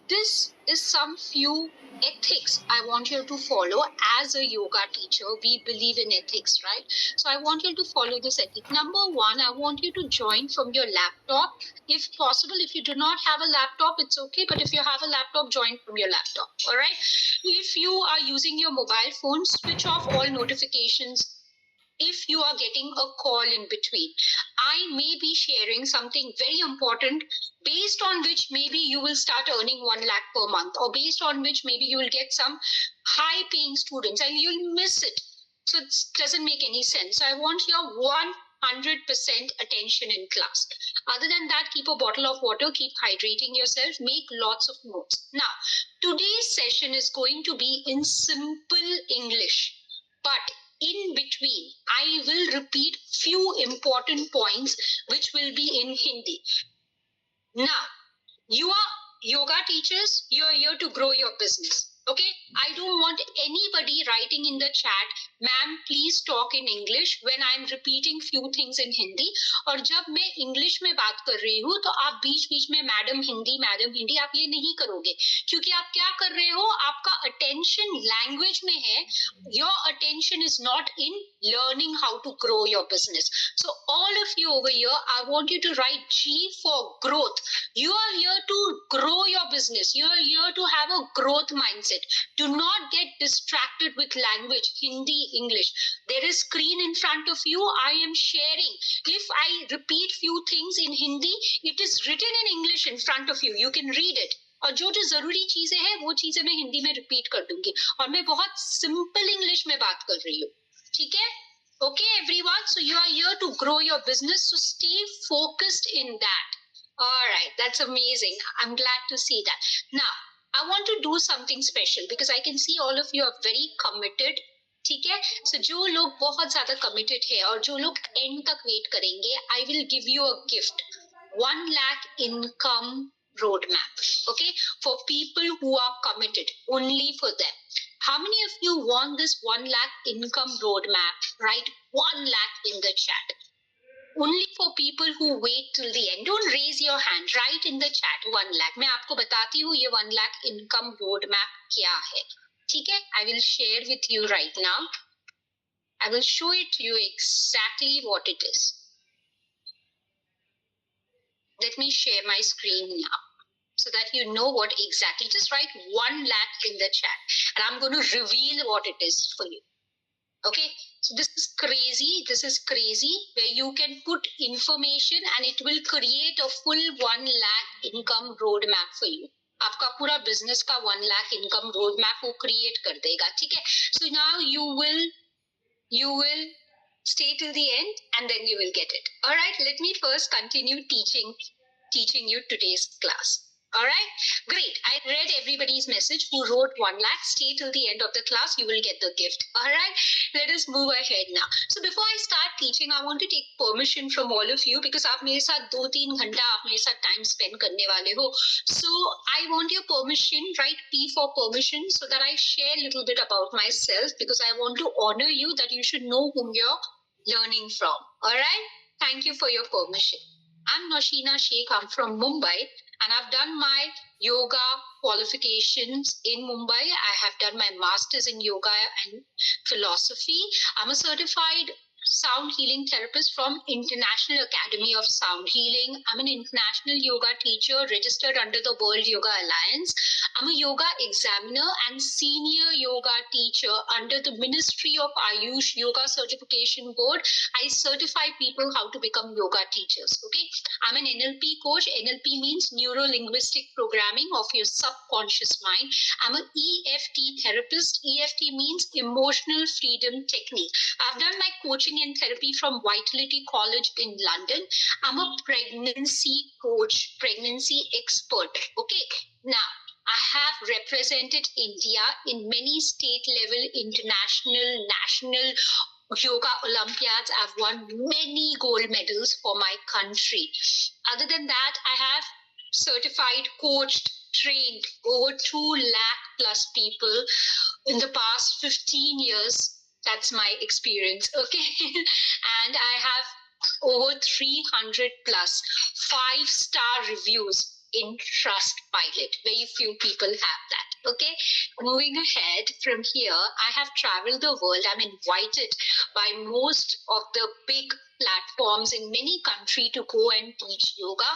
this is some few ethics I want you to follow as a yoga teacher. We believe in ethics, right? So I want you to follow this ethic. Number one, I want you to join from your laptop. If possible, if you do not have a laptop, it's okay. But if you have a laptop, join from your laptop. All right. If you are using your mobile phone, switch off all notifications if you are getting a call in between. I may be sharing something very important based on which maybe you will start earning 1 lakh per month, or based on which maybe you will get some high paying students and you'll miss it. So it doesn't make any sense. So I want your 100% attention in class. Other than that, keep a bottle of water, keep hydrating yourself, make lots of notes. Now, today's session is going to be in simple English, but in between I will repeat few important points which will be in Hindi. Now, you are yoga teachers, you are here to grow your business. Okay, I don't want anybody writing in the chat, ma'am please talk in English when I am repeating few things in Hindi. और जब मैं English में बात कर रही हूँ तो आप बीच बीच में मैडम हिंदी आप ये नहीं करोगे, क्योंकि आप क्या कर रहे हो, आपका अटेंशन लैंग्वेज में है. Your attention is not in learning how to grow your business. So all of you over here, I want you to write G for growth. You are here to grow your business. You are here to have a growth mindset. Do not get distracted with language, Hindi, English. There is screen in front of you. I am sharing. If I repeat few things in Hindi, it is written in English in front of you. You can read it. और जो जो जरूरी चीजें हैं वो चीजें मैं हिंदी में रिपीट कर दूंगी, और मैं बहुत सिंपल इंग्लिश में बात कर रही हूँ. ठीक है? Okay, everyone. So you are here to grow your business. So stay focused in that. All right, that's amazing. I'm glad to see that. Now, I want to do something special because I can see all of you are very committed. ठीक है? So जो लोग बहुत ज़्यादा committed है और जो लोग end तक wait करेंगे, I will give you a gift. 1 lakh income roadmap. Okay? For people who are committed, only for them. How many of you want this 1 lakh income roadmap? Write 1 lakh in the chat. Only for people who wait till the end. Don't raise your hand. Write in the chat 1 lakh. मैं आपको बताती हूँ ये 1 lakh income roadmap क्या है. ठीक है? I will share with you right now. I will show it to you exactly what it is. Let me share my screen now so that you know what exactly. Just write 1 lakh in the chat and I'm going to reveal what it is for you. Okay, so this is crazy where you can put information and it will create a full 1 lakh income roadmap for you. आपका पूरा business का 1 lakh income roadmap वो create कर देगा. ठीक है? So now you will stay till the end and then you will get it. All right, let me first continue teaching you today's class. All right, great. I read everybody's message who wrote 1 lakh. Stay till the end of the class. You will get the gift. All right, let us move ahead now. So before I start teaching, I want to take permission from all of you because आप मेरे साथ 2-3 घंटा आप मेरे साथ time spend करने वाले हो. So I want your permission. Write P for permission so that I share a little bit about myself because I want to honor you that you should know whom you're learning from. All right, thank you for your permission. I'm Noshina Sheikh. I'm from Mumbai. And I've done my yoga qualifications in Mumbai. I have done my master's in yoga and philosophy. I'm a certified sound healing therapist from International Academy of Sound Healing. I'm an international yoga teacher registered under the World Yoga Alliance. I'm a yoga examiner and senior yoga teacher under the Ministry of Ayush Yoga Certification Board. I certify people how to become yoga teachers. Okay, I'm an NLP coach. NLP means neuro linguistic programming of your subconscious mind. I'm an EFT therapist. EFT means emotional freedom technique. I've done my coaching and therapy from Vitality College in London. I'm a pregnancy coach, pregnancy expert. Okay, now I have represented India in many state level, international, national yoga Olympiads. I've won many gold medals for my country. Other than that, I have certified, coached, trained over 2 lakh plus people in the past 15 years. That's my experience. Okay. And I have over 300 plus 5-star reviews in Trustpilot. Very few people have that. Okay, moving ahead from here, I have traveled the world. I'm invited by most of the big platforms in many countries to go and teach yoga.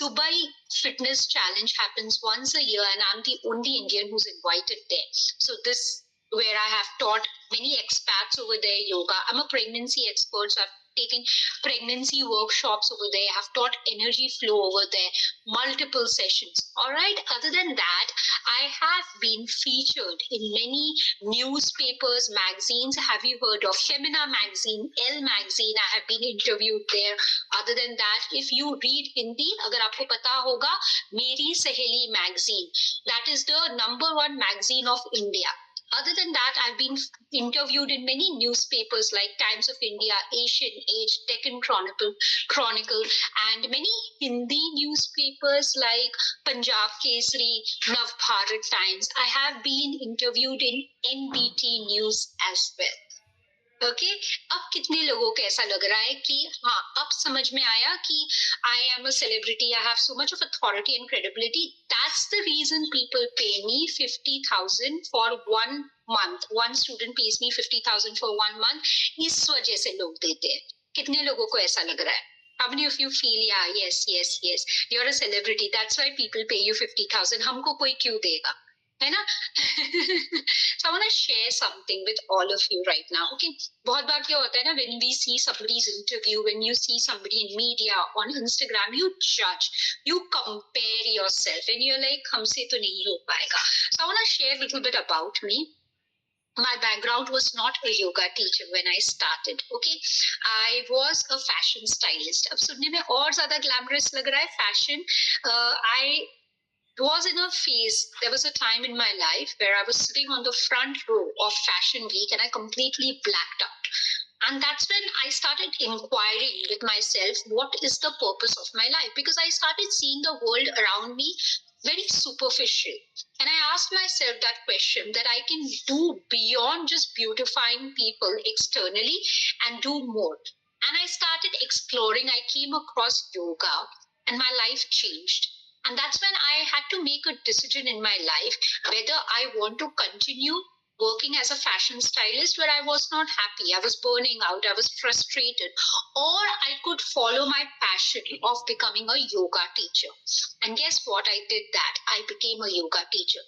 Dubai Fitness Challenge happens once a year, and I'm the only Indian who's invited there. So this where I have taught many expats over there yoga. I'm a pregnancy expert, so I've taken pregnancy workshops over there. I've taught energy flow over there, multiple sessions. All right. Other than that, I have been featured in many newspapers, magazines. Have you heard of Femina magazine, Elle magazine? I have been interviewed there. Other than that, if you read Hindi, agar aapko pata hoga, Meri Saheli magazine. That is the #1 magazine of India. Other than that, I've been interviewed in many newspapers like Times of India, Asian Age, Deccan Chronicle, and many Hindi newspapers like Punjab Kesari, Nav Bharat Times. I have been interviewed in NBT News as well. Okay अब कितने लोगों को ऐसा लग रहा है कि हाँ अब समझ में आया कि I am a celebrity I have so much of authority and credibility that's the reason people pay me 50,000 for 1 month. One student pays me 50,000 for 1 month. इस वजह से लोग देते हैं. कितने लोगों को ऐसा लग रहा है? How many of you feel, yeah, yes, you're a celebrity, that's why people pay you 50,000. हमको कोई क्यों देगा? है ना? So I want to share something with all of you right now. Okay, बहुत बार क्या होता है ना, when we see somebody's interview, when you see somebody in media on Instagram, you judge, you compare yourself, and you're like, हमसे तो नहीं हो पाएगा. So I want to share a little bit about me. My background was not a yoga teacher when I started. Okay, I was a fashion stylist. अब सुनने में और ज़्यादा glamorous लग रहा है fashion. I was in a phase, there was a time in my life where I was sitting on the front row of Fashion Week and I completely blacked out. And that's when I started inquiring with myself, what is the purpose of my life? Because I started seeing the world around me very superficial. And I asked myself that question, that I can do beyond just beautifying people externally and do more. And I started exploring, I came across yoga and my life changed. And that's when I had to make a decision in my life whether I want to continue working as a fashion stylist where I was not happy, I was burning out, I was frustrated, or I could follow my passion of becoming a yoga teacher. And guess what? I did that. I became a yoga teacher.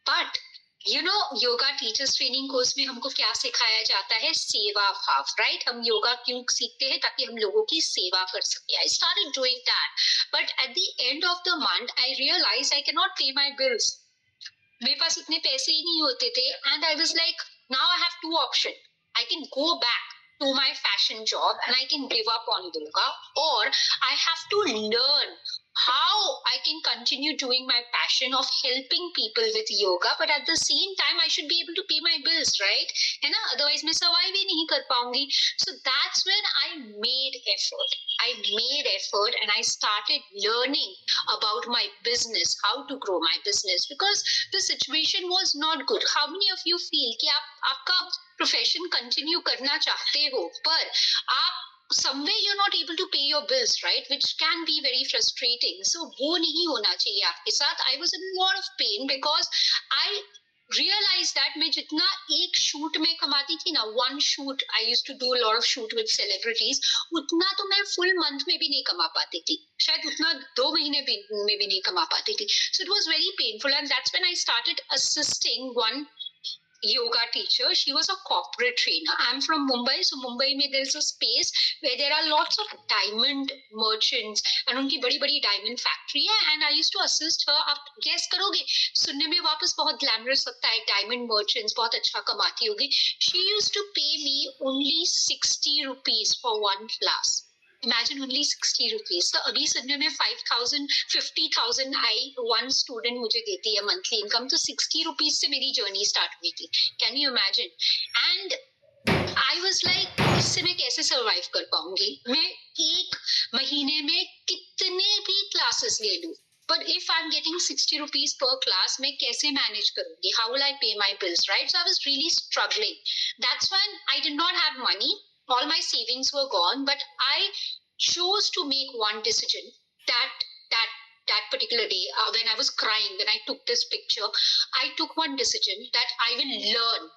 But you know, yoga teachers training course में हमको क्या सिखाया जाता है? सेवा भाव, right? हम योगा क्यों सीखते हैं? ताकि हम लोगों की सेवा कर सके. I started doing that, but at the end of the month, I realized I cannot pay my bills. मेरे पास इतने पैसे ही नहीं होते थे, and I was like, now I have two options. I can go back to my fashion job and I can give up on yoga, or I have to learn how I can continue doing my passion of helping people with yoga, but at the same time I should be able to pay my bills, right? है ना? Otherwise मैं survive ही नहीं कर पाऊंगी. So that's when I made effort. I made effort and I started learning about my business, how to grow my business, because the situation was not good. How many of you feel कि आप आपका profession continue करना चाहते हो, पर आप somewhere you're not able to pay your bills, right? Which can be very frustrating. So वो नहीं होना चाहिए आपके साथ. I was in a lot of pain because I realized that मैं जितना एक शूट में कमाती थी ना, one shoot, I used to do a lot of shoot with celebrities, उतना तो मैं full month में भी नहीं कमा पाती थी. शायद उतना 2 महीने में भी नहीं कमा पाती थी. So it was very painful, and that's when I started assisting one yoga teacher. She was a corporate trainer. I'm from Mumbai, so Mumbai में there's a space where there are lots of diamond merchants and उनकी बड़ी-बड़ी diamond factory है, and I used to assist her. आप guess करोगे, सुनने में वापस बहुत glamorous लगता है, diamond merchants बहुत अच्छा कमाती होगी. She used to pay me only 60 rupees for one class. Imagine only 60 rupees. So अभी सुनने में 5,000, 50,000 आई one student मुझे देती है monthly income. तो 60 rupees से मेरी journey start हुई थी. Can you imagine? And I was like, इससे मैं कैसे survive कर पाऊंगी? मैं एक महीने में कितने भी classes ले लूं. But if I'm getting 60 rupees per class, मैं कैसे manage करूंगी? How will I pay my bills, right? So I was really struggling. That's when I did not have money. All my savings were gone, but I chose to make one decision that that particular day, when I was crying, when I took this picture, I took one decision that I will learn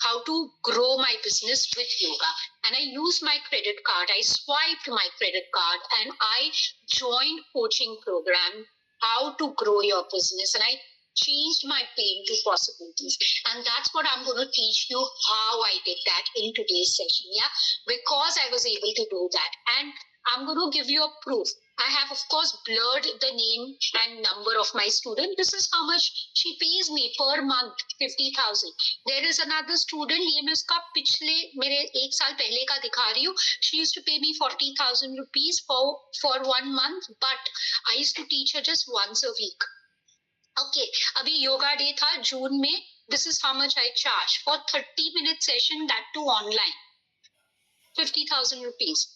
how to grow my business with yoga. And I used my credit card. I swiped my credit card and I joined coaching program, how to grow your business. And I changed my pain to possibilities. And that's what I'm going to teach you, how I did that in today's session. Yeah, because I was able to do that. And I'm going to give you a proof. I have, of course, blurred the name and number of my student. This is how much she pays me per month, 50,000. There is another student, ये मैं उसका पिछले मेरे एक साल पहले का दिखा रही हूँ. She used to pay me 40,000 rupees for 1 month, but I used to teach her just once a week. Okay, अभी योगा डे था जून में. This is how much I charge for 30-minute session, that too online. 50,000 rupees.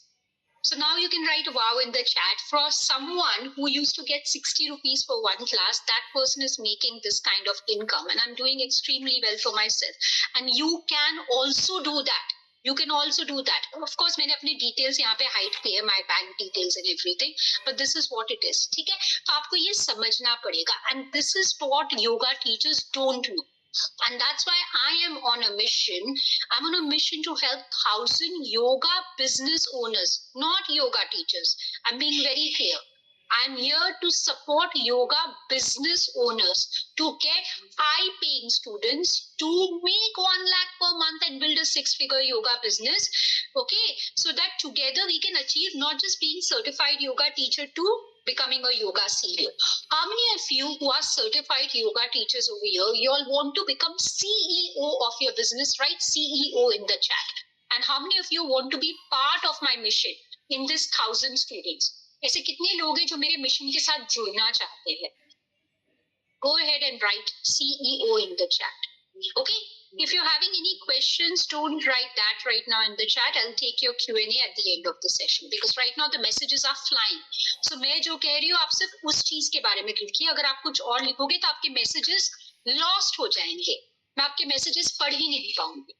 So now you can write wow in the chat. For someone who used to get 60 rupees for one class, that person is making this kind of income, and I'm doing extremely well for myself. And you can also do that. You can also do that. Of course, मैंने अपने details यहाँ पे hide किए, my bank details and everything. But this is what it is. ठीक है? तो आपको ये समझना पड़ेगा. And this is what yoga teachers don't know. And that's why I am on a mission. I'm on a mission to help 1,000 yoga business owners, not yoga teachers. I'm being very clear. I'm here to support yoga business owners to get high-paying students to make 1 lakh per month and build a 6-figure yoga business. Okay, so that together we can achieve not just being certified yoga teacher to becoming a yoga CEO. How many of you who are certified yoga teachers over here, you all want to become CEO of your business, right? CEO in the chat. And how many of you want to be part of my mission in this 1,000 students? ऐसे कितने लोग हैं जो मेरे mission के साथ जुड़ना चाहते हैं? Go ahead and write CEO in the chat. Okay? If you're having any questions, don't write that right now in the chat. I'll take your Q&A at the end of the session because right now the messages are flying. So मैं जो कह रही हूँ आप सिर्फ उस चीज के बारे में लिखिए. अगर आप कुछ और लिखोगे तो आपके messages lost हो जाएंगे. मैं आपके messages पढ़ ही नहीं पाऊंगी.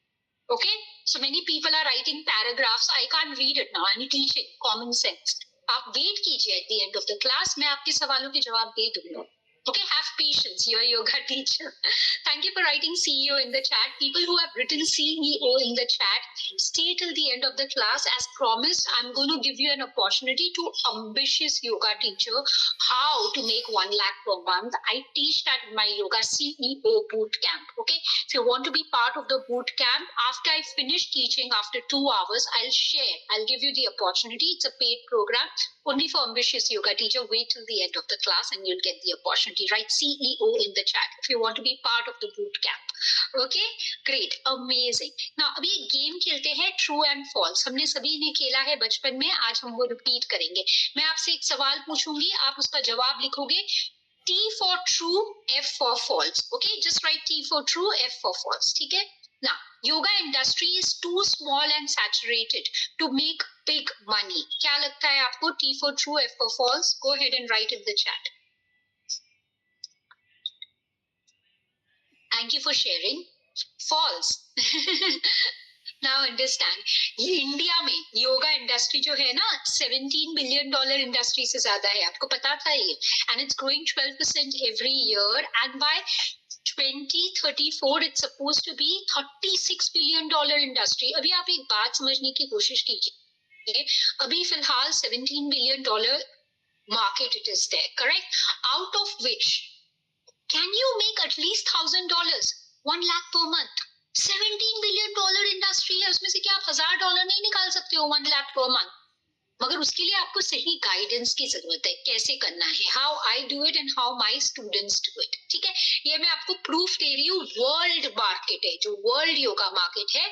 Okay? So many people are writing paragraphs. I can't read it now. I'm teaching common sense. आप wait कीजिए at the end of the class. मैं आपके सवालों के जवाब दे दूंगा. Okay, have patience. You're a yoga teacher. Thank you for writing CEO in the chat. People who have written CEO in the chat, stay till the end of the class. As promised, I'm going to give you an opportunity to ambitious yoga teacher how to make 1 lakh per month. I teach that in my yoga CEO boot camp. Okay, if you want to be part of the boot camp, after I finish teaching after 2 hours, I'll give you the opportunity. It's a paid program only for ambitious yoga teacher. Wait till the end of the class and you'll get the opportunity. Write CEO in the chat if you want to be part of the boot camp. Okay, great, amazing. Now अभी game खेलते हैं true and false. हमने सभी ने खेला है बचपन में, आज हम वो रिपीट करेंगे. मैं आपसे एक सवाल पूछूंगी, आप उसका जवाब लिखोगे. T for true, F for false. Okay, just write T for true, F for false. ठीक है? Now, yoga industry is too small and saturated to make big money. क्या लगता है आपको? T for true, F for false. Go ahead and write in the chat. Thank you for sharing. False. Now understand, India में yoga industry जो है ना 17 billion dollar industry से ज्यादा है. आपको पता था ये? And it's growing 12% every year. And by 2034 it's supposed to be $36 billion industry. अभी आप एक बात समझने की कोशिश कीजिए. अभी फिलहाल 17 billion dollar market it is there, correct? Out of which can you make at least $1,000, 1 lakh per month? 17 billion dollar industry है, उसमें से क्या आप $1,000 नहीं निकाल सकते हो 1 lakh per month? मगर उसके लिए आपको सही गाइडेंस की जरूरत है. कैसे करना है, how I do it and how my students do it. ठीक है, ये मैं आपको प्रूफ दे रही हूँ. वर्ल्ड मार्केट है, जो वर्ल्ड योगा मार्केट है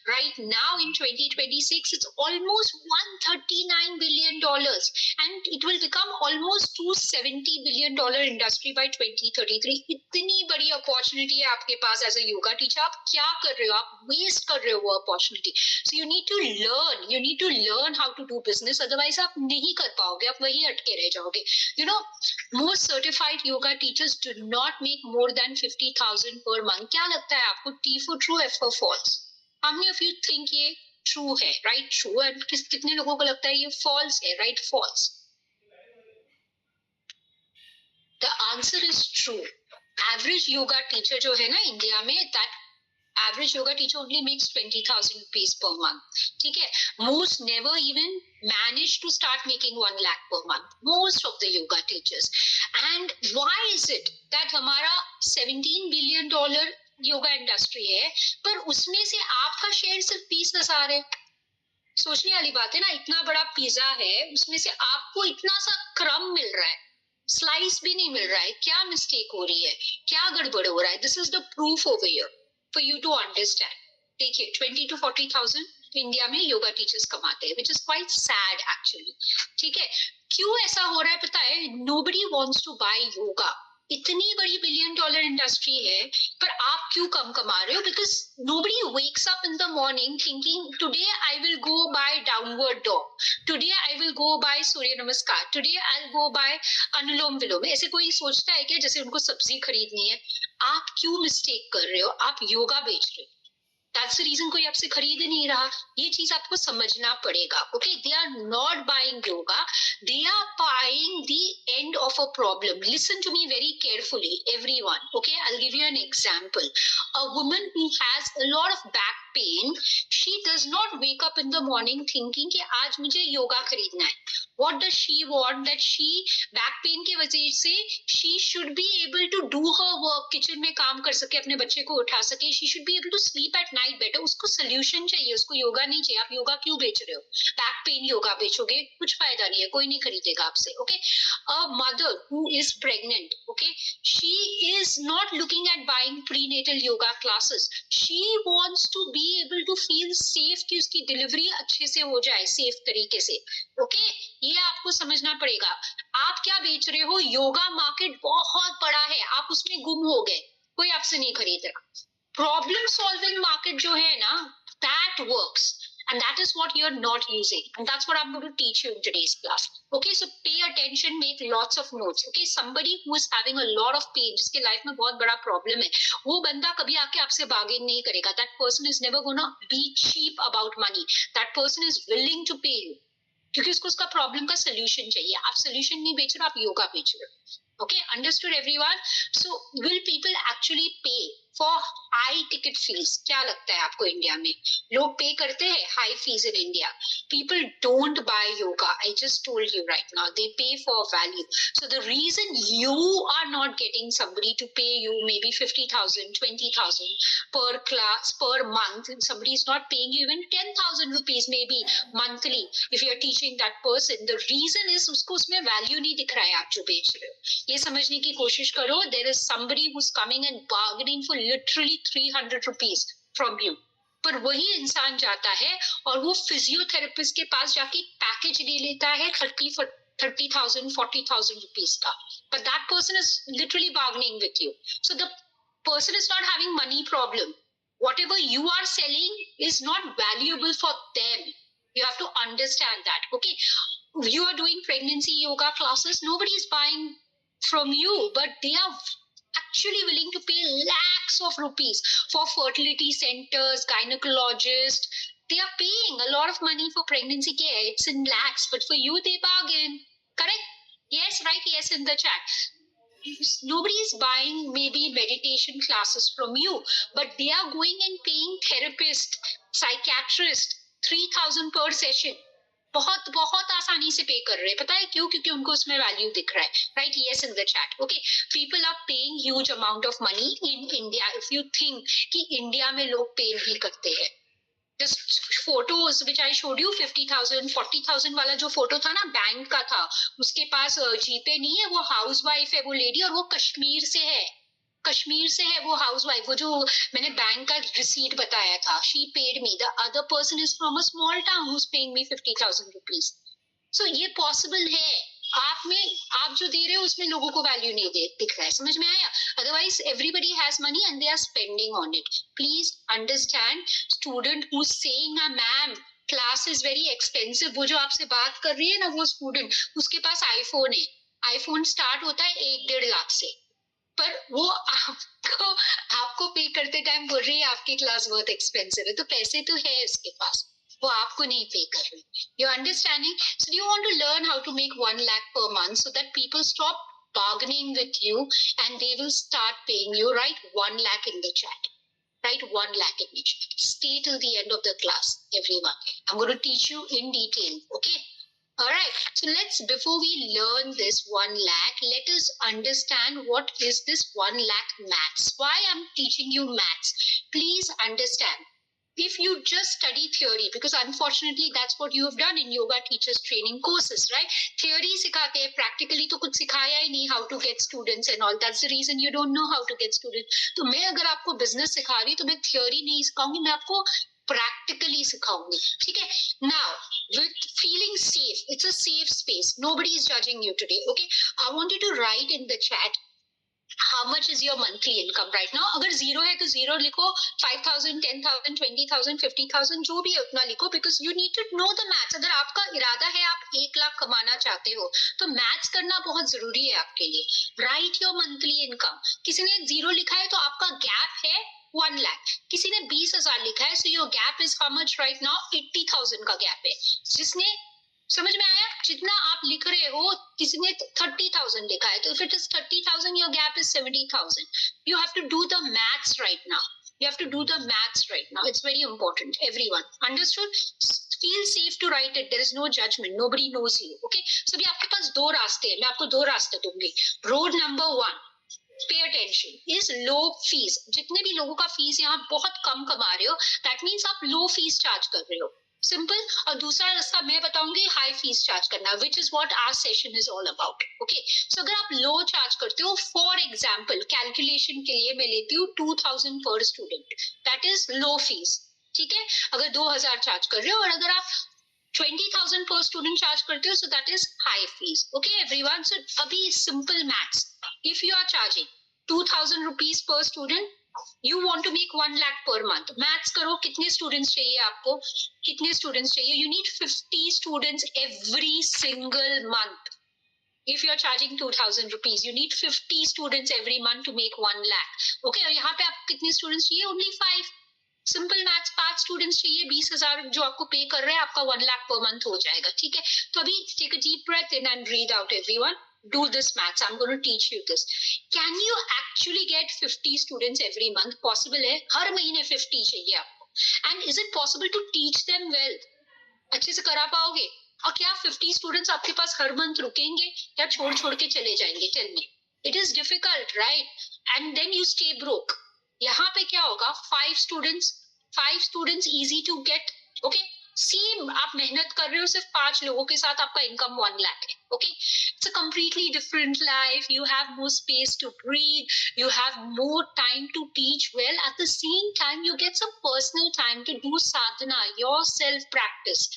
right now in 2026 it's almost $139 billion and it will become almost $270 billion industry by 2033. इतनी बड़ी अपॉर्चुनिटी है आपके पास एज अ योगा टीचर. आप क्या कर रहे हो? आप वेस्ट कर रहे हो वो opportunity. So you need to learn how to do business. Otherwise आप नहीं कर पाओगे, आप वही अटके रह जाओगे. You know, most certified yoga teachers do not make more than 50,000 per month. क्या लगता है आपको? T for true, F for false. How many of you think ये ट्रू है? Right, true. एंड कितने लोगों को लगता है ये फॉल्स है? Right, false. The answer is true. Average yoga teacher जो है ना इंडिया में, that average yoga teacher only makes 20,000 rupees per month. ठीक है? Most never even manage to start making 1 lakh per month. Most of the yoga teachers. And why is it that हमारा $17 billion yoga industry है, पर उसमें से आपका share सिर्फ 20,000 है? सोचने वाली बात है ना, इतना बड़ा पिज्जा है, उसमें से आपको इतना सा क्रम मिल रहा है, स्लाइस भी नहीं मिल रहा है. क्या मिस्टेक हो रही है, क्या गड़बड़ हो रहा है? This is the proof over here for you to understand. देखिए 20 to 40,000 इंडिया में योगा टीचर्स कमाते हैं, which is quite sad actually. ठीक है, क्यों ऐसा हो रहा है पता है? Nobody wants to buy yoga. इतनी बड़ी $1 billion इंडस्ट्री है, पर आप क्यों कम कमा रहे हो? Because nobody wakes up in the morning thinking today I will go by downward dog, today I will go by Surya Namaskar, today I will go by Anulom Vilom. ऐसे कोई सोचता है क्या जैसे उनको सब्जी खरीदनी है? आप क्यों मिस्टेक कर रहे हो? आप योगा बेच रहे हो. That's the reason कोई आपसे खरीद नहीं रहा. ये चीज आपको समझना पड़ेगा. Okay, they are not buying yoga. They are buying the end of a problem. Listen to me very carefully, everyone. Okay, I'll give you an example. A woman who has a lot of back pain, she does not wake up in the morning thinking कि आज मुझे योगा खरीदना है. What does she want? That she back pain की वजह से she should be able to do her work, kitchen में काम कर सके, अपने बच्चे को उठा सके. She should be able to sleep at night better. उसको solution चाहिए, उसको योगा नहीं चाहिए. आप योगा क्यों बेच रहे हो? बैक पेन योगा बेचोगे, कुछ फायदा नहीं है, कोई नहीं खरीदेगा आपसे. Okay, a mother who is pregnant, okay, she is not looking at buying prenatal yoga classes. She wants to be able to feel safe कि उसकी डिलीवरी अच्छे से हो जाए, सेफ तरीके से. Okay, ये आपको समझना पड़ेगा. आप क्या बेच रहे हो? योगा मार्केट बहुत बड़ा है, आप उसमें गुम हो गए, कोई आपसे नहीं खरीद रहा. प्रॉब्लम सॉल्विंग मार्केट जो है ना, that works, and that is what you're not using, and that's what I'm going to teach you in today's class. Okay, so pay attention, make lots of notes. Okay, somebody who is having a lot of pain, जिसके life में बहुत बड़ा problem है, वो बंदा कभी आके आपसे बार्गेन नहीं करेगा. That person is never gonna be cheap about money. That person is willing to pay you, क्योंकि उसको उसका प्रॉब्लम का सोल्यूशन चाहिए. आप सोल्यूशन नहीं बेच रहे, आप योगा बेच रहे हो. Okay, understood everyone? So will people actually pay for high ticket fees? क्या लगता है आपको इंडिया में लोग पे करते हैं high fees in India? People don't buy yoga. I just told you right now. They pay for value. So the reason you are not getting somebody to pay you maybe 50,000, 20,000 per class per month, and somebody is not paying you even 10,000 rupees maybe monthly if you're teaching that person, the reason is उसको उसमें value नहीं दिख रहा है आप जो बेच रहे हो. ये समझने की कोशिश करो. There is somebody who's coming and bargaining for literally 300 rupees from you. पर वही इंसान जाता है और वो फिजियोथेरेपिस्ट के पास जाके पैकेज ले लेता है 30,000, 40,000 rupees का. But that person is literally bargaining with you. So the person is not having money problem. Whatever you are selling is not valuable for them. You have to understand that. Okay, you are doing pregnancy yoga classes, nobody is buying from you, but they are actually willing to pay lakhs of rupees for fertility centers, gynecologists. They are paying a lot of money for pregnancy care. It's in lakhs, but for you they bargain. Correct? Yes, right? Yes in the chat. Nobody is buying maybe meditation classes from you, but they are going and paying therapist, psychiatrist 3,000 per session. बहुत बहुत आसानी से पे कर रहे हैं. पता है क्यों? क्योंकि उनको उसमें वैल्यू दिख रहा है. Right? Yes in the chat. Okay, people are paying huge amount of money in India. If you think कि इंडिया में लोग पे नहीं करते हैं, this photos which I showed you 50,000, 40,000 वाला जो फोटो था ना, बैंक का था. उसके पास जीपे नहीं है, वो हाउस वाइफ है वो लेडी, और वो कश्मीर से है. कश्मीर से है वो हाउस वाइफ. वो जो मैंने बैंक का रिसीट बताया था, she paid me. The other person is from a small town who is paying me 50,000 rupees. So ये पॉसिबल है. आप में आप जो दे रहे हो उसमें लोगों को वैल्यू नहीं दिख रहा है. समझ में आया? Otherwise everybody has money and they are spending on it. Please understand. Student who is saying ma'am class is very expensive, वो जो आपसे बात कर रही है ना, वो स्टूडेंट, उसके पास आईफोन है. आईफोन स्टार्ट होता है 1-1.5 लाख से, पर वो आपको पे करते टाइम बोल रही है आपकी क्लास बहुत एक्सपेंसिव है. तो पैसे तो है उसके पास, वो आपको नहीं पे कर रहे. You understanding? So you want to learn how to make 1 lakh per month so that people stop bargaining with you, and they will start paying you. Write 1 lakh in the chat. Write 1 lakh in the chat. Stay till the end of the class, everyone. I'm going to teach you in detail, okay? All right, so before we learn this 1 lakh, let us understand what is this 1 lakh maths. Why I'm teaching you maths? Please understand. If you just study theory, because unfortunately that's what you have done in yoga teachers training courses, right? Theory सिखाते हैं, practically तो कुछ सिखाया ही नहीं, how to get students and all. That's the reason you don't know how to get students. तो मैं अगर आपको business सिखा रही तो मैं theory नहीं सिखाऊंगी, मैं आपको practically सिखाऊंगी, ठीक है? Now, with feeling safe, it's a safe space. Nobody is judging you today, okay? I want you to write in the chat how much is your monthly income right now. अगर zero है तो zero लिखो, 5,000, 10,000, 20,000, 50,000 जो भी है उतना लिखो, because you need to know the maths. अगर आपका इरादा है आप 1 लाख कमाना चाहते हो तो मैथ्स करना बहुत जरूरी है आपके लिए. Right your monthly income. किसी ने जीरो लिखा है तो आपका गैप है 1 लाख. किसी ने 20,000 लिखा है, so your gap is how much right now? 80,000 का गैप है. जिसने समझ में आया? जितना आप लिख रहे हो, किसी ने 30,000 लिखा है, तो if it is 30,000, your gap is 70,000. You have to do the maths right now. You have to do the maths right now. It's very important. Everyone understood? Feel safe to write it. There is no judgment. Nobody knows you. Okay? So अभी आपके पास 2 रास्ते हैं. मैं आपको 2 रास्ते दूंगी. Road number 1. Pay attention. Is low fees. जितने भी लोगों का फीस यहाँ बहुत कम कमा रहे हो, that means आप low fees charge कर रहे हो. सिंपल. और दूसरा रास्ता मैं बताऊंगी हाई फीस चार्ज करना, which is what our session is all about. Okay, so अगर आप लो चार्ज करते हो, फॉर एग्जांपल कैलकुलेशन के लिए मैं लेती हूँ 2,000 पर student, that is low fees. ठीक है, अगर 2,000 चार्ज कर रहे हो, और अगर आप 20,000 per student charge करते हो, so that is high fees. Okay everyone, so अभी simple maths. If you are charging 2,000 rupees per student, you want to make 1 lakh per month. Maths करो, कितने students चाहिए आपको, कितने students चाहिए? You need 50 students every single month. If you are charging 2,000 rupees, you need 50 students every month to make 1 lakh. Okay, और यहाँ पे आपको कितने students चाहिए? Only 5. सिंपल मैथ्स, 5 स्टूडेंट्स चाहिए, 20,000 जो आपको पे कर रहे हैं, आपका 1 लाख पर मंथ हो जाएगा. ठीक है, तो अभी take a deep breath in and breathe out everyone. Do this maths. I'm going to teach you this. Can you actually get 50 students every month? Possible है, हर महीने 50 चाहिए आपको. And is it possible to teach them well? अच्छे से करा पाओगे? और क्या 50 स्टूडेंट्स आपके पास हर मंथ रुकेंगे या छोड़ छोड़ के चले जाएंगे? Tell me. It is difficult, right? And then you stay broke. यहाँ पे क्या होगा? 5 students easy to get. Okay, same आप मेहनत कर रहे हो, सिर्फ 5 लोगों के साथ आपका इनकम 1 लाख है. Okay, it's a completely different life. You have more space to breathe, you have more time to teach well. At the same time you get some personal time to do sadhana, your self practice.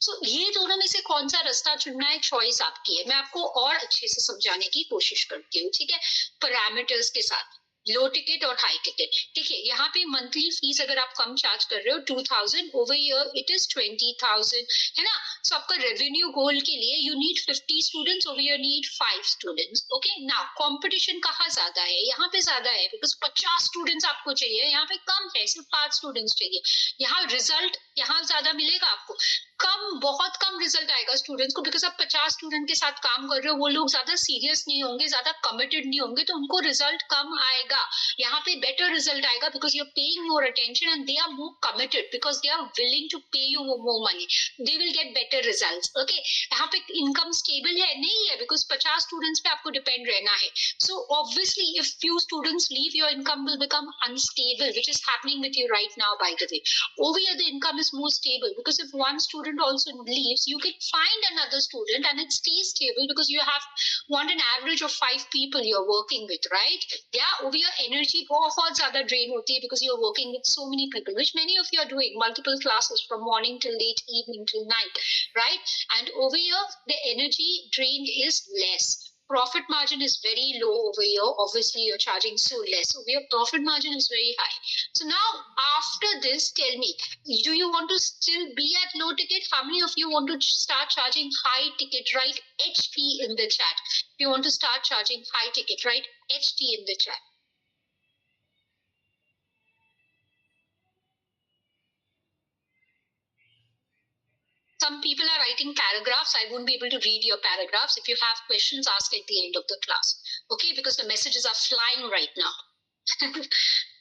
So ये दोनों में से कौन सा रास्ता चुनना है, choice आपकी है. मैं आपको और अच्छे से समझाने की कोशिश करती हूँ. ठीक है, पैरामीटर्स के साथ, लो टिकट और हाई टिकट. देखिए, यहाँ पे मंथली फीस अगर आप कम चार्ज कर रहे हो 2,000, ओवर ईयर इट इज 20,000, है ना. सो आपका रेवेन्यू गोल के लिए you need 50 students, over year need 5 students. Okay, now competition कहाँ ज्यादा है? यहाँ पे ज्यादा है, बिकॉज 50 स्टूडेंट्स आपको चाहिए, यहाँ पे कम है, सिर्फ 5 स्टूडेंट्स चाहिए. यहाँ रिजल्ट यहाँ ज्यादा मिलेगा आपको, कम, बहुत कम रिजल्ट आएगा स्टूडेंट्स को, बिकॉज आप 50 स्टूडेंट के साथ काम कर रहे हो. वो लोग ज्यादा सीरियस नहीं होंगे, ज्यादा कमिटेड नहीं होंगे, तो उनको रिजल्ट कम आएगा. यहाँ पे बेटर रिजल्ट आएगा, because you are paying more attention and they are more committed, because they are willing to pay you more money. They will get better results. Okay, यहाँ पे इनकम स्टेबल है नहीं है, because 50 students पे आपको depend रहना है. So obviously if few students leave, your income will become unstable, which is happening with you right now. Bye the way, over here the income is more stable, because if one student also leaves, you can find another student and it stays stable, because you want an average of 5 people you're working with, right? Yeah, over here energy बहुत ज़्यादा drain होती है, because you're working with so many people, which many of you are doing multiple classes from morning till late evening till night, right? And over here the energy drained is less. Profit margin is very low over here. Obviously you're charging so less, so your profit margin is very high. So now after this, tell me, do you want to still be at low ticket? How many of you want to start charging high ticket? Write HT in the chat. If you want to start charging high ticket, write HT in the chat. Some people are writing paragraphs. I won't be able to read your paragraphs. If you have questions, ask at the end of the class. Okay, because the messages are flying right now.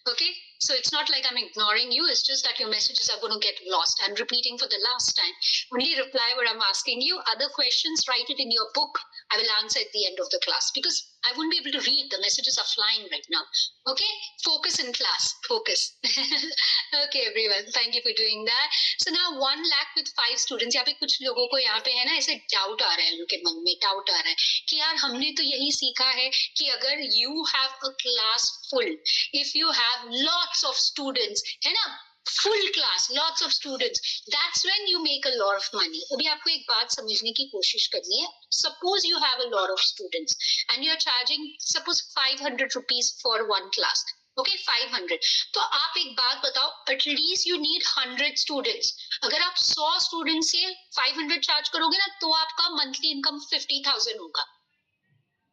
Okay, so it's not like I'm ignoring you. It's just that your messages are going to get lost. I'm repeating for the last time. Only reply what I'm asking you. Other questions, write it in your book. I will answer at the end of the class because I won't be able to read. The messages are flying right now. Okay, focus in class. Focus. Okay, everyone. Thank you for doing that. So now 1 lakh with 5 students. यहाँ पे कुछ लोगों को यहाँ पे है ना ऐसे डाउट आ रहा है, उनके मन में डाउट आ रहा है कि यार हमने तो यही सीखा है कि अगर you have a class full, if you have lots of students, है ना, full class, lots of students, that's when you make a lot of money. अभी आपको एक बात समझने की कोशिश करनी है. Suppose you have a lot of students and you are charging suppose 500 rupees for one class. Okay, 500. तो आप एक बात बताओ, at least you need 100 students. अगर आप 100 students से 500 चार्ज करोगे ना तो आपका monthly income 50,000 होगा.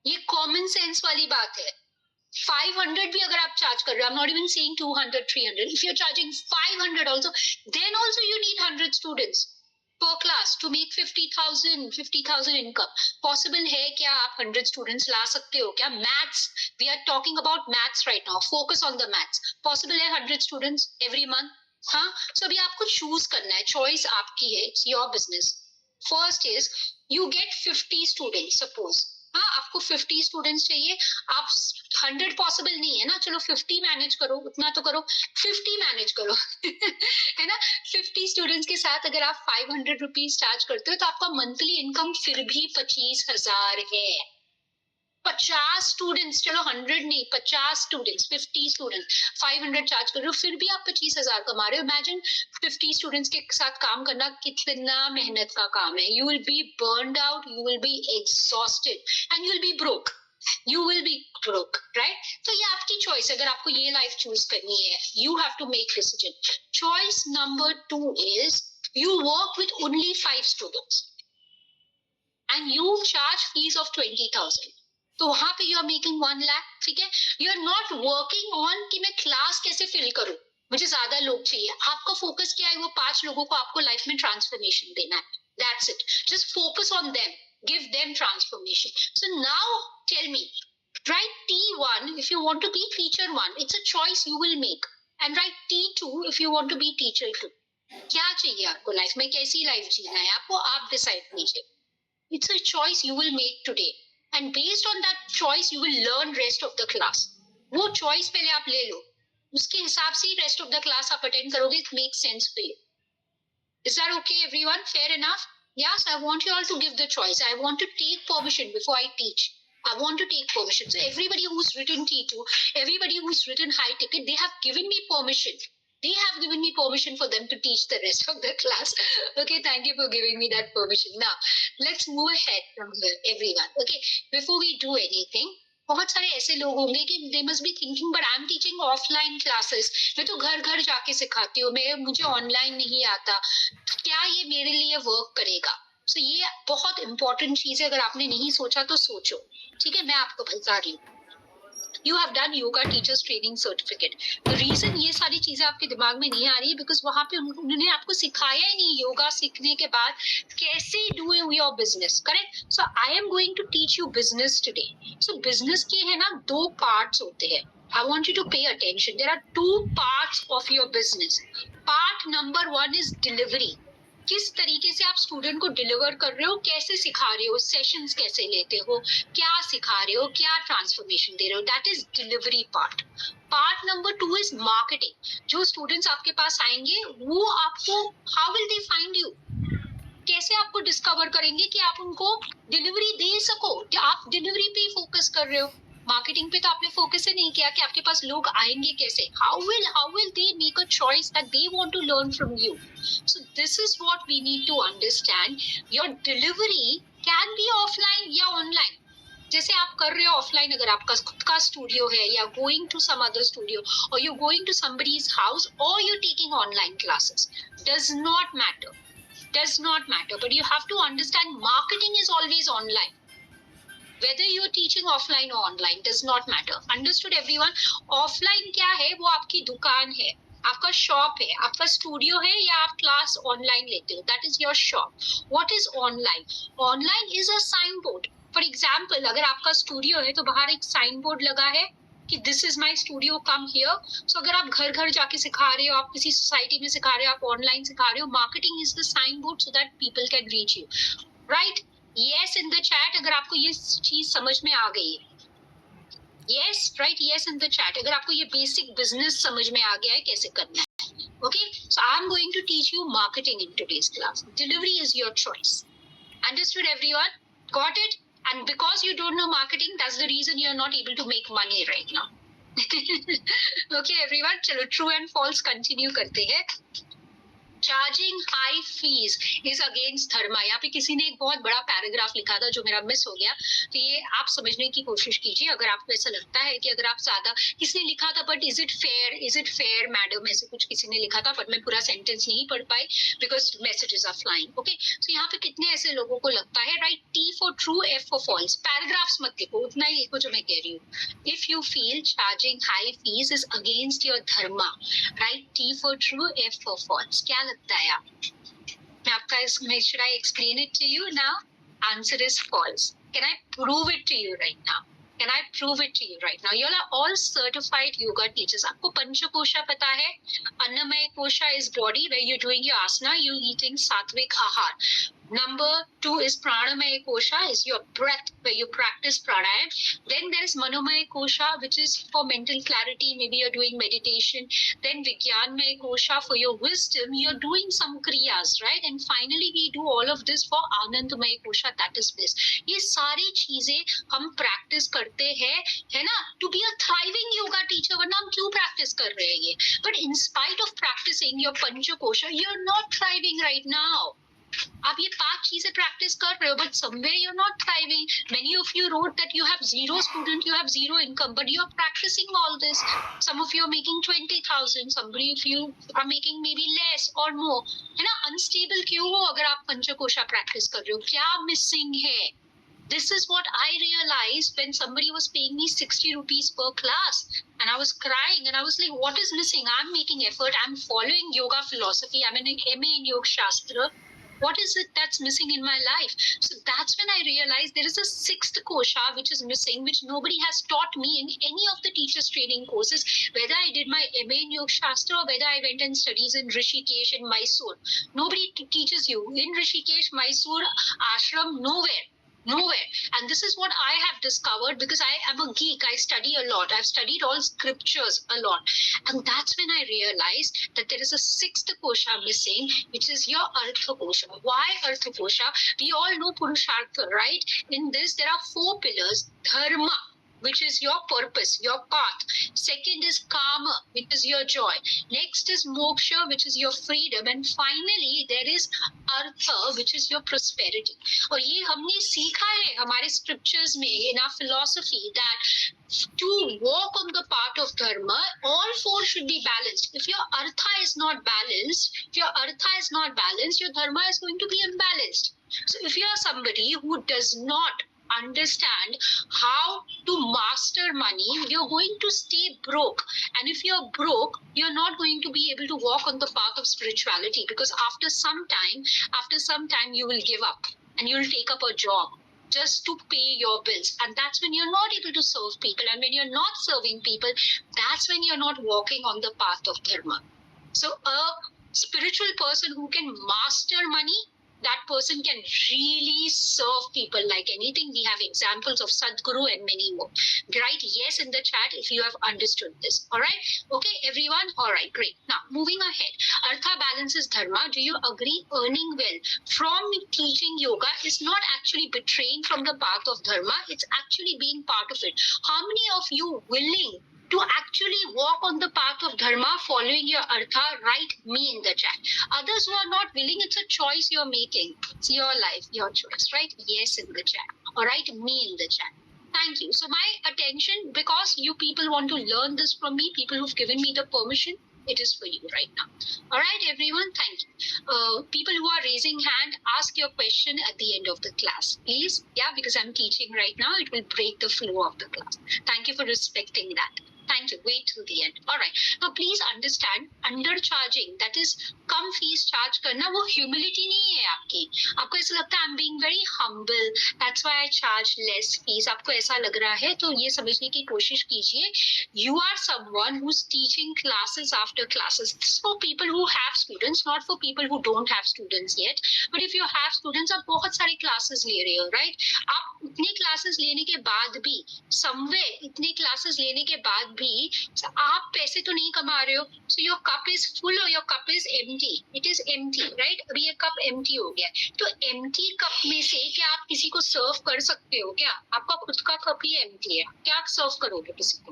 ये common sense वाली बात है. 500 भी अगर आप चार्ज कर रहे हो, I'm not even saying 200, 300. If you're charging 500 also, then also you need 100 students per class to make 50,000 income. Possible है क्या आप 100 students ला सकते हो क्या? Maths, we are talking about maths right now. Focus on the maths. Possible है 100 students every month? हाँ, so अभी आपको choose करना है. Choice आपकी है. It's your business. First is you get 50 students. Suppose हाँ आपको 50 स्टूडेंट्स चाहिए, आप 100 पॉसिबल नहीं है ना, चलो 50 मैनेज करो, उतना तो करो, 50 मैनेज करो है ना. 50 स्टूडेंट्स के साथ अगर आप 500 रुपीज चार्ज करते हो तो आपका मंथली इनकम फिर भी 25,000 है. 50 स्टूडेंट्स, चलो 100 नहीं, 50 स्टूडेंट्स, 50 स्टूडेंट्स, 500 चार्ज कर रहे हो, फिर भी आप 25,000 कमा रहे हो. इमेजिन 50 स्टूडेंट्स के साथ काम करना कितना मेहनत का काम है. You will be burned out, you will be exhausted and you will be broke. You will be broke, right? तो ये आपकी चॉइस है. अगर आपको ये लाइफ चूज करनी है, you have to make decision. Choice number 2 is you work with only 5 students and you charge fees of 20,000. तो वहां पे यू आर मेकिंग 1 लाख. ठीक है, you are not working on कि मैं क्लास कैसे फिल करूं, मुझे ज्यादा लोग चाहिए. आपका फोकस क्या है? वो 5 लोगों को आपको लाइफ में ट्रांसफॉर्मेशन देना है. That's it. Just focus on them, give them transformation. So now tell me, write T1 if you want to be teacher 1. It's a choice you will make. And write T2 if you want to be teacher 2. क्या चाहिए आपको life में, कैसी life जीना है आपको, आप decide कीजिए. It's a choice you will make today. And based on that choice, you will learn rest of the class. वो choice पहले आप ले लो, उसके हिसाब से ही rest of the class आप attend करोगे. It makes sense for you. Is that okay, everyone? Fair enough? Yes, I want you all to give the choice. I want to take permission before I teach. I want to take permission. So everybody who's written T2, everybody who's written high ticket, they have given me permission. They have given me permission for them to teach the rest of the class. Okay, thank you for giving me that permission. Now, let's move ahead from here, everyone. Okay, before we do anything, बहुत सारे ऐसे लोग होंगे कि they must be thinking, but I'm teaching offline classes. मैं तो घर घर जाके सिखाती हूँ, मुझे ऑनलाइन नहीं आता, क्या ये मेरे लिए वर्क करेगा? So ये बहुत इंपॉर्टेंट चीज है. अगर आपने नहीं सोचा तो सोचो. ठीक है, मैं आपको बता रही हूँ. You have done yoga teachers training certificate. The reason ये सारी चीजें आपके दिमाग में नहीं आ रही है because वहाँ पे उन्होंने आपको सिखाया ही नहीं योगा सीखने के बाद कैसे do your business, correct? So I am going to teach you business today. So business के है ना 2 parts होते हैं. I want you to pay attention. There are 2 parts of your business. Part number 1 is delivery. किस तरीके से आप student को डिलीवर कर रहे हो, कैसे सिखा रहे हो, सेशंस कैसे लेते हो, क्या सिखा रहे हो, क्या ट्रांसफॉर्मेशन दे रहे हो. That is delivery part. Part number 2 is marketing. जो स्टूडेंट्स आपके पास आएंगे वो आपको how will they find you, कैसे आपको डिस्कवर करेंगे कि आप उनको डिलीवरी दे सको. आप डिलीवरी पे ही फोकस कर रहे हो, मार्केटिंग पे तो आपने फोकस ही नहीं किया कि आपके पास लोग आएंगे कैसे. How will they make a choice that they want to learn from you. So this is what we need to understand. Your delivery can be offline या ऑनलाइन. जैसे आप कर रहे हो ऑफलाइन, अगर आपका खुद का स्टूडियो है या going to some other studio और you going to somebody's house और you taking online classes, does not matter. But you have to understand marketing is always online. Whether you're teaching offline or online does not matter. Understood everyone? Offline क्या है? वो आपकी दुकान है. आपका shop है, आपका स्टूडियो है, या आप क्लास ऑनलाइन लेते हो, that is your shop. What is online? Online is a sign board. For example, अगर आपका स्टूडियो है तो बाहर एक साइन बोर्ड लगा है कि this is my studio, come here. So अगर आप घर घर जाके सिखा रहे हो, आप किसी सोसाइटी में सिखा रहे हो, आप ऑनलाइन सिखा रहे हो, marketing is the sign board so that people can reach you. Right? Yes in the chat अगर आपको ये चीज समझ में आ गई है. Yes, right? Yes in the chat. अगर आपको ये basic business समझ में आ गया है कैसे करना है. Okay, so I'm going to teach you marketing in today's class. Delivery is your choice. Understood, everyone? Got it? And because you don't know marketing, that's the reason you're not able to make money right now. Okay, everyone. चलो true and false continue करते हैं. Charging high fees is against dharma. यहाँ पे किसी ने एक बहुत बड़ा पैराग्राफ लिखा था जो मेरा मिस हो गया, तो ये आप समझने की कोशिश कीजिए अगर आपको ऐसा लगता है कि अगर आप ज्यादा, किसने लिखा था but is it fair madam, ऐसे कुछ किसी ने लिखा था, बट मैं पूरा सेंटेंस नहीं पढ़ पाई because messages are flying. Okay, so यहाँ पे कितने ऐसे लोगों को लगता है, right? T for true, F for false. Paragraphs मत लिखो, उतना ही लिखो जो मैं कह रही हूँ. If you feel charging high fees is against your dharma, right? T for true, F for false. क्या लगता है आप? मैं आपका इसमें, should I explain it to you now? Answer is false. Can I prove it to you right now? Can I prove it to you right now? You all are all certified yoga teachers. आपको पंचकोशा पता है? अन्नमय कोशा is body where you're doing your asana, you're eating sattvic ahar. Number 2 is pranamaya kosha, is your breath where you practice pranayam. Then there is manomaya kosha, which is for mental clarity, maybe you're doing meditation. Then vigyanmaya kosha for your wisdom, you're doing some kriyas, right? And finally we do all of this for anandamaya kosha, that is bliss. ये सारी चीजें हम practice करते हैं, है ना, to be a thriving yoga teacher. वरना हम क्यों practice कर रहे हैं ये? But in spite of practicing your panchakosha, you're not thriving right now. आप ये 5 चीजें प्रैक्टिस कर रहे हो, but somewhere you're not thriving. Many of you wrote that you have 0 student, you have 0 income, but you're practicing all this. Some of you are making 20,000, some of you are making maybe less or more. है ना? Unstable क्यों हो अगर आप पंचकोशा practice कर रहे हो? क्या मिसिंग है? This is what I realized when somebody was paying me 60 rupees per class, and I was crying and I was like, what is missing? I'm making effort, I'm following yoga philosophy, I'm in an MA in Yoga Shastra. What is it that's missing in my life? So that's when I realized there is a 6th kosha which is missing, which nobody has taught me in any of the teachers training courses, whether I did my MA in Yoga Shastra or whether I went and studies in Rishikesh and Mysore. Nobody teaches you in Rishikesh, Mysore, ashram, nowhere. And this is what I have discovered because I am a geek. I study a lot. I've studied all scriptures a lot. And that's when I realized that there is a 6th kosha missing, which is your Artha kosha. Why Artha kosha? We all know Purushartha, right? In this, there are 4 pillars. Dharma, which is your purpose, your path. Second is Kama, which is your joy. Next is Moksha, which is your freedom. And finally, there is Artha, which is your prosperity. और ये हमने सीखा है हमारे scriptures में, in our philosophy, that to walk on the path of dharma, all 4 should be balanced. If your Artha is not balanced, your dharma is going to be imbalanced. So if you are somebody who does not understand how to master money, you're going to stay broke. And if you're broke, you're not going to be able to walk on the path of spirituality, because after some time you will give up and you'll take up a job just to pay your bills. And that's when you're not able to serve people. And when you're not serving people, that's when you're not walking on the path of dharma. So a spiritual person who can master money, that person can really serve people like anything. We have examples of Sadhguru and many more. Write yes in the chat if you have understood this. All right? Okay, everyone? All right, great. Now, moving ahead. Artha balances dharma. Do you agree? Earning well from teaching yoga is not actually betraying from the path of dharma. It's actually being part of it. How many of you willing to actually walk on the path of dharma following your artha? Write me in the chat. Others who are not willing, it's a choice you're making. It's your life, your choice. Write yes in the chat or write me in the chat. Thank you. So my attention, because you people want to learn this from me, people who've given me the permission, it is for you right now. All right, everyone. Thank you. People who are raising hand, ask your question at the end of the class, please. Yeah, because I'm teaching right now, it will break the flow of the class. Thank you for respecting that. Thank you. Wait till the end. All right. Now please understand, undercharging, that is come fees charge करना, वो humility नहीं है आपकी. आपको ऐसा लगता है I am being very humble, that's why I charge less fees. आपको ऐसा लग रहा है तो ये समझने की कोशिश कीजिए. You are someone who's teaching classes after classes. This is for people who have students, not for people who don't have students yet. But if you have students, आप बहुत सारे classes ले रहे हो, right? आप इतने classes लेने के बाद भी, somewhere इतने classes लेने के बाद भी आप पैसे तो नहीं कमा रहे हो. So your cup is full or your cup is empty. It is empty, right? अभी ये cup empty हो गया. तो empty cup में से क्या आप किसी को serve कर सकते हो क्या? आपका खुद का cup ही empty है. क्या आप serve करोगे किसी को?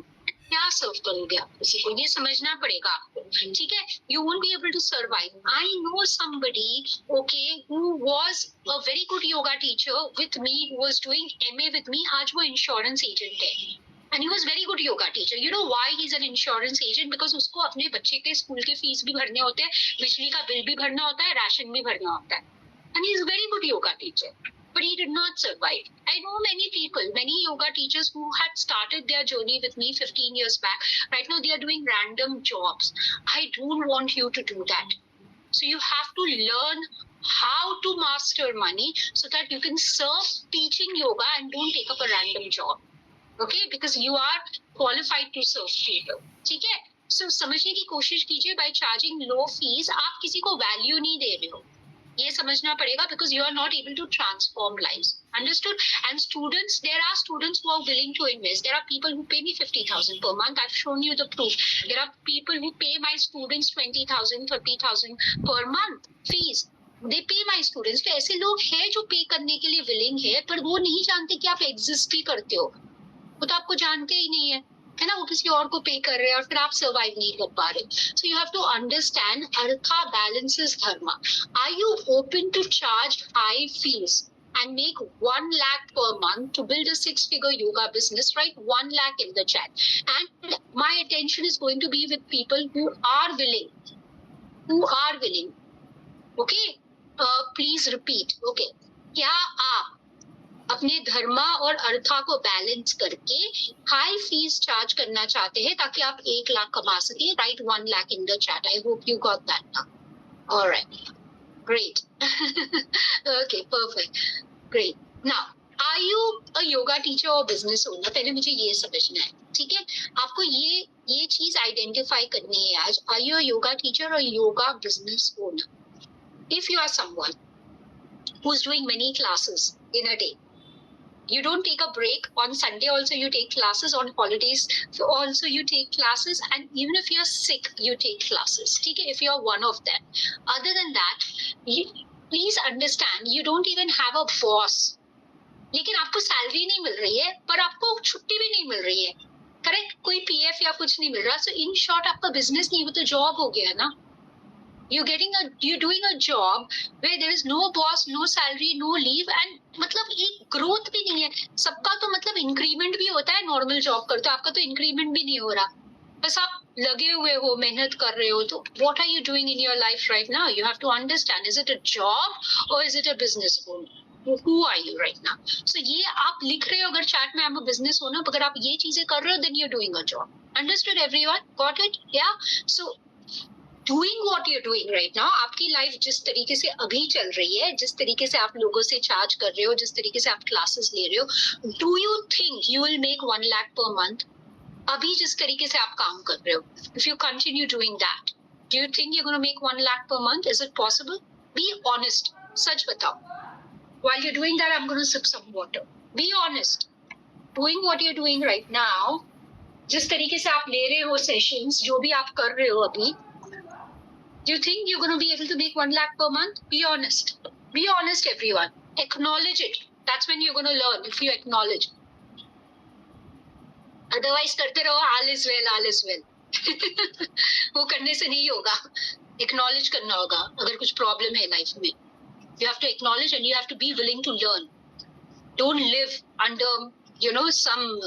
क्या सर्व करोगे आप किसी को? ये समझना पड़ेगा आपको. ठीक है? You won't be able to survive. I know somebody, okay, who was a very good yoga teacher with me, who was doing MA with me. आज वो insurance agent है. And he was very good yoga teacher. You know why he's an insurance agent? Because उसको अपने बच्चे के school के fees भी भरने होते हैं, बिजली का बिल भी भरना होता है, राशन भी भरना होता है. And he's a very good yoga teacher. But he did not survive. I know many people, many yoga teachers who had started their journey with me 15 years back. Right now they are doing random jobs. I don't want you to do that. So you have to learn how to master money so that you can serve teaching yoga and don't take up a random job. Okay? Because you are qualified to serve people. ठीक है? So समझने की कोशिश कीजिए, by charging low fees आप किसी को value नहीं दे रहे हो. ये समझना पड़ेगा, because you are not able to transform lives. Understood? And students, there are students who are willing to invest. There are people who pay me 50,000 per month. I've shown you the proof. There are people who pay my students 20,000, 30,000 per month fees. They pay my students. तो ऐसे लोग हैं जो पे करने के लिए willing है, पर वो नहीं जानते कि आप exist भी करते हो. वो तो आपको जानते ही नहीं है. है ना, वो किसी और को पे कर रहे हैं और फिर आप सर्वाइव नहीं कर पा रहे. So you have to understand artha balances dharma. Are you open to charge high fees and make 1 lakh per month to build a 6-figure yoga business? Write 1 lakh in the chat. And my attention is going to be with people who are willing. Okay? Please repeat. Okay. क्या आप अपने धर्मा और अर्था को balance करके high fees charge करना चाहते हैं ताकि आप 1 लाख कमा सके? Right 1 lakh in the chat. I hope you got that now. All right. Great. Okay, perfect. Great. Now, are you a yoga teacher or business owner? पहले मुझे ये समझना है. ठीक है? आपको ये चीज आइडेंटिफाई करनी है आज. Are you a yoga teacher or yoga business owner? If you are someone who's doing many classes in a day, you don't take a break. On Sunday also you take classes, on holidays also you take classes, and even if you're sick you take classes. Okay? If you're one of them. Other than that, please understand, you don't even have a boss. लेकिन आपको salary नहीं मिल रही है, पर आपको छुट्टी भी नहीं मिल रही है. करेक्ट? कोई पीएफ या कुछ नहीं मिल रहा. सो इन शॉर्ट आपका बिजनेस नहीं, वो तो जॉब हो गया ना. you're doing a job where there is no boss, no salary, no leave, and मतलब एक ग्रोथ भी नहीं है. सबका तो मतलब इंक्रीमेंट भी होता है नॉर्मल जॉब करते हो, आपका तो इंक्रीमेंट भी नहीं हो रहा. बस आप लगे हुए हो, मेहनत कर रहे हो. तो what are you doing in your life right now? You have to understand, is it a job or is it a business owner? Who are you right now? So ये आप लिख रहे हो अगर चैट में, I'm a business owner. अगर आप ये चीजें कर रहे हो, then you're doing a job. Understood everyone? Got it? Yeah? So doing what you're doing right now, आपकी लाइफ जिस तरीके से अभी चल रही है, जिस तरीके से आप लोगों से चार्ज कर रहे हो, जिस तरीके से आप क्लासेस ले रहे हो, do you think you will make 1 lakh per month? अभी जिस तरीके से आप काम कर रहे हो, if you continue doing that, do you think you're going to make 1 lakh per month? Is it possible? Be honest. सच बताओ. While you're doing that, I'm going to sip some water. Be honest. Doing what you're doing right now, जिस तरीके से आप ले रहे हो sessions, जो भी आप कर रहे हो अभी, do you think you're going to be able to make 1 lakh per month? Be honest. Be honest, everyone. Acknowledge it. That's when you're going to learn, if you acknowledge. Otherwise, करते रहो, all is well, all is well. वो करने से नहीं होगा. Acknowledge करना होगा अगर कुछ problem है life में. You have to acknowledge and you have to be willing to learn. Don't live under, some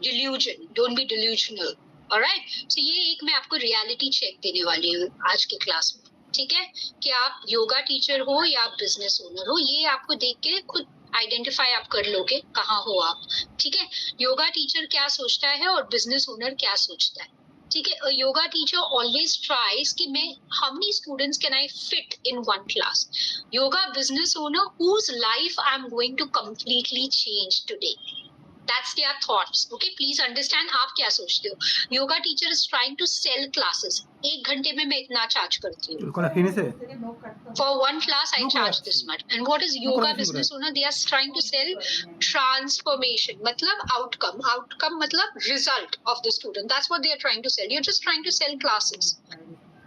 delusion. Don't be delusional. Alright? So ये एक मैं आपको रियलिटी चेक देने वाली हूँ आज की क्लास में. ठीक है? कि आप योगा टीचर हो या आप बिजनेस ओनर हो, ये आपको देख के खुद आइडेंटिफाई आप कर लोगे कहाँ हो आप, ठीक है। योगा टीचर क्या सोचता है और बिजनेस ओनर क्या सोचता है, ठीक है। योगा टीचर ऑलवेज ट्राइज कि मैं how many students can I fit in one class. Yoga business owner whose life I am going to completely change today. That's their thoughts. Okay, please understand आप क्या सोचते हो। Yoga teacher is trying to sell classes. 1 घंटे में मैं इतना charge करती हूँ। For one class I charge this much. And what is yoga business owner? They are trying to sell transformation. मतलब outcome. Outcome मतलब result of the student. That's what they are trying to sell. You're just trying to sell classes.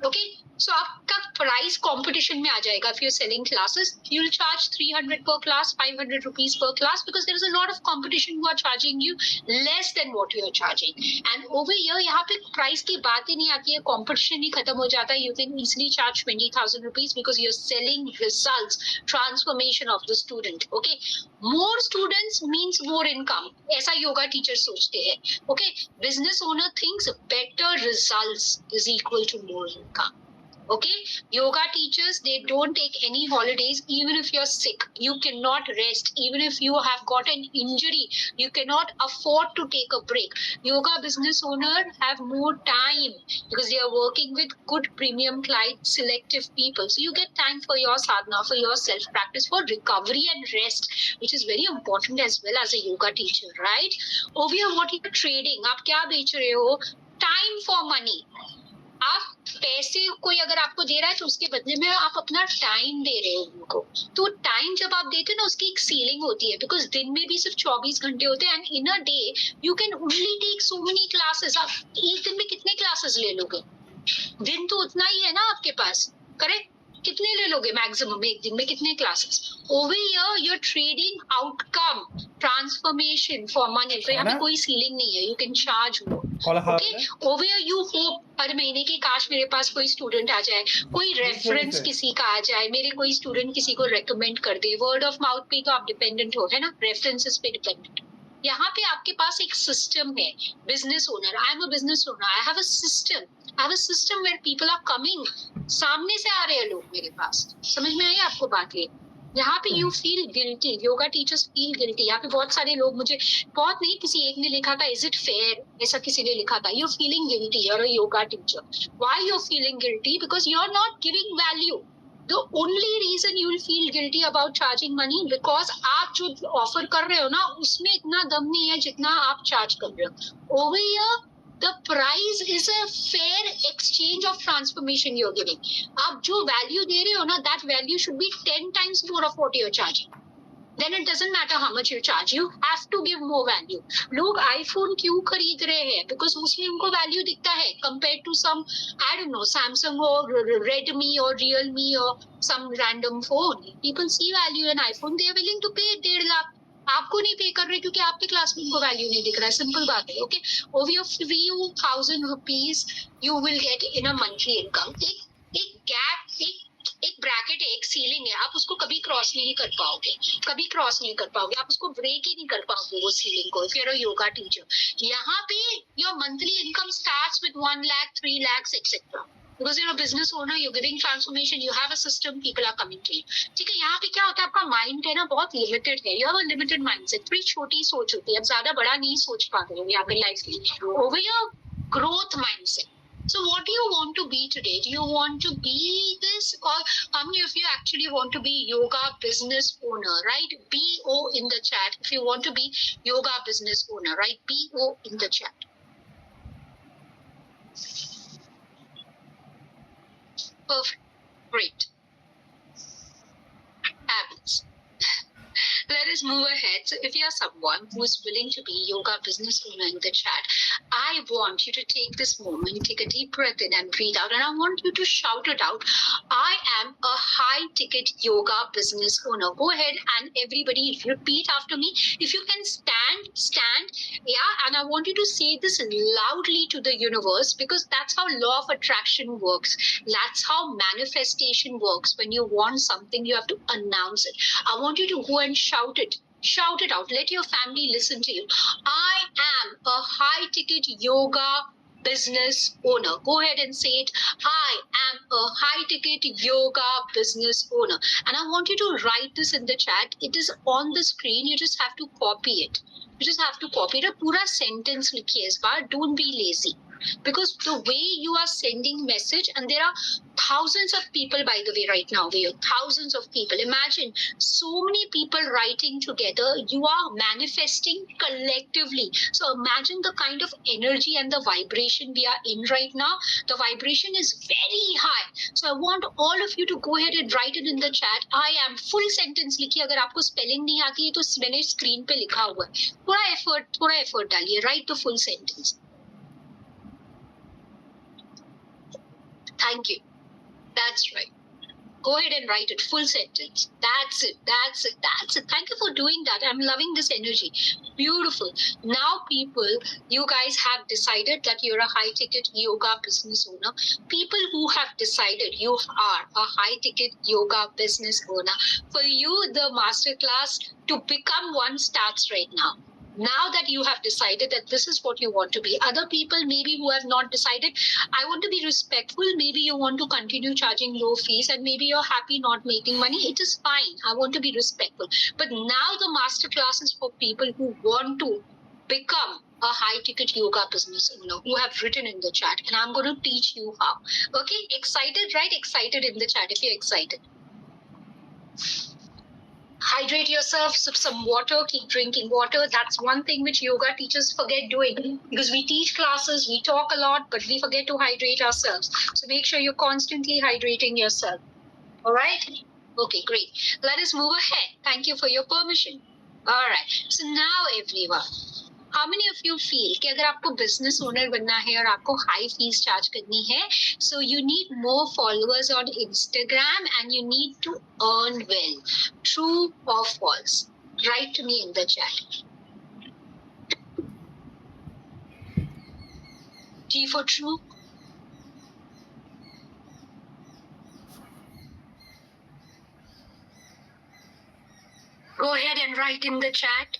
Okay, so आपका price competition में आ जाएगा। If you're selling classes, you'll charge 300 per class, 500 rupees per class, because there is a lot of competition who are charging you less than what you are charging. And over here, यहाँ पे price की बात ही नहीं आती है, competition ही खत्म हो जाता है। You can easily charge 20,000 rupees because you're selling results, transformation of the student. Okay, more students means more income. ऐसा योगा टीचर सोचते हैं। Okay, business owner thinks better results is equal to more income. Okay, yoga teachers, they don't take any holidays. Even if you're sick, you cannot rest. Even if you have got an injury, you cannot afford to take a break. Yoga business owner have more time because they are working with good premium client, selective people. So you get time for your sadhana, for your self practice, for recovery and rest, which is very important as well as a yoga teacher, right? Over here, what you are trading? आप क्या बेच रहे हो? Time for money. आप पैसे कोई अगर आपको दे रहा है तो उसके बदले में आप अपना टाइम दे रहे हो उनको। तो टाइम जब आप देते हो ना, उसकी एक सीलिंग होती है, बिकॉज दिन में भी सिर्फ 24 घंटे होते हैं। And in a day you can only take so many classes. आप एक दिन में कितने क्लासेस ले लोगे? दिन तो उतना ही है ना आपके पास, करेक्ट? कितने ले लोगे मैक्सिमम एक दिन में, कितने classes? Over here you are trading outcome, transformation for money. तो यहाँ पे कोई सीलिंग नहीं है, you can charge more. Okay, over here you hope हर महीने की काश मेरे पास कोई स्टूडेंट आ जाए, कोई रेफरेंस किसी का आ जाए, मेरे कोई स्टूडेंट किसी को रेकमेंड कर दे। वर्ड ऑफ माउथ पे तो आप डिपेंडेंट हो, है ना, रेफरेंसेस पे डिपेंडेंट। यहाँ पे आपके पास एक सिस्टम है। Business owner, I am a business owner, I have a system, I have a system where people are coming. सामने से आ रहे हैं लोग मेरे पास। समझ में आई आपको बात? ये यहाँ पे you feel guilty, yoga teachers feel guilty. यहाँ पे बहुत सारे लोग, मुझे बहुत नहीं, किसी एक ने लिखा था इज इट फेयर, ऐसा किसी ने लिखा था। You feeling guilty, you are a yoga teacher. Why you feeling guilty? Because you are not giving value. The only reason you will feel guilty about charging money because आप जो offer कर रहे हो ना, उसमें इतना दम नहीं है जितना आप चार्ज कर रहे हो। Over here, the price is a fair exchange of transformation you're giving. आप जो value दे रहे हो ना, that value should be 10 times more of what you're charging. Then it doesn't matter how much you charge, you have to give more value. लोग iPhone क्यों खरीद रहे हैं? Because उसमें उनको value दिखता है compared to some, I don't know, Samsung or Redmi or Realme or some random phone. People see value in iPhone, they are willing to pay 1.5 lakh. आपको नहीं पे कर रहे क्योंकि आपके क्लास में उनको वैल्यू नहीं दिख रहा है। सिंपल बात है। Okay, over your few thousand rupees you will get in a monthly income. एक गैप, एक ब्रैकेट है, एक सीलिंग है, आप उसको कभी क्रॉस नहीं कर पाओगे, कभी क्रॉस नहीं कर पाओगे, आप उसको ब्रेक ही नहीं कर पाओगे वो सीलिंग को, if you are a yoga teacher. यहाँ पे your monthly income starts with 1 lakh, 3 lakhs, etc. Because you're a business owner, you're giving transformation, you have a system, people are coming to you. ठीक है, यहाँ पे क्या होता है, आपका माइंड है ना बहुत लिमिटेड है, you have a limited mindset, थोड़ी छोटी सोच होती है, अब ज्यादा बड़ा नहीं सोच पाते हो यहाँ पे लाइफ में। Over your growth mindset. So what do you want to be today? Do you want to be this, or how many of you actually want to be yoga business owner, right? BO in the chat if you want to be yoga business owner, right? BO in the chat. Perfect. Great. Fabulous. Let us move ahead. So if you are someone who is willing to be yoga business owner in the chat, I want you to take this moment, take a deep breath in and breathe out, and I want you to shout it out. I am a high ticket yoga business owner. Go ahead and everybody repeat after me. If you can stand, yeah, and I want you to say this loudly to the universe, because that's how law of attraction works. That's how manifestation works. When you want something, you have to announce it. I want you to go and shout it. Shout it out. Let your family listen to you. I am a high ticket yoga business owner. Go ahead and say it. I am a high ticket yoga business owner. And I want you to write this in the chat. It is on the screen. You just have to copy it. You just have to copy it. A pura sentence likhiye is baar. Don't be lazy. Because the way you are sending message, and there are thousands of people, by the way, right now, thousands of people. Imagine so many people writing together. You are manifesting collectively. So imagine the kind of energy and the vibration we are in right now. The vibration is very high. So I want all of you to go ahead and write it in the chat. I am full sentence लिखिए. अगर आपको spelling नहीं आती है तो मैंने screen पे लिखा हुआ है. थोड़ा effort डालिए. Write the full sentence. Thank you. That's right. Go ahead and write it, full sentence. That's it. Thank you for doing that. I'm loving this energy. Beautiful. Now, people, you guys have decided that you're a high ticket yoga business owner. People who have decided you are a high ticket yoga business owner, for you, the masterclass to become one starts right now. Now that you have decided that this is what you want to be, other people maybe who have not decided, I want to be respectful. Maybe you want to continue charging low fees and maybe you're happy not making money. It is fine. I want to be respectful. But now the masterclass is for people who want to become a high ticket yoga business owner, who have written in the chat, and I'm going to teach you how. Okay, excited, right? Excited in the chat if you're excited. Hydrate yourself, sip some water, keep drinking water. That's one thing which yoga teachers forget doing, because we teach classes, we talk a lot, but we forget to hydrate ourselves. So make sure you're constantly hydrating yourself. All right? Okay, great. Let us move ahead. Thank you for your permission. All right. So now, everyone, how many of you feel कि अगर आपको business owner बनना है और आपको high fees charge करनी है, so you need more followers on Instagram and you need to earn well? True or false? Write to me in the chat. T for true. Go ahead and write in the chat.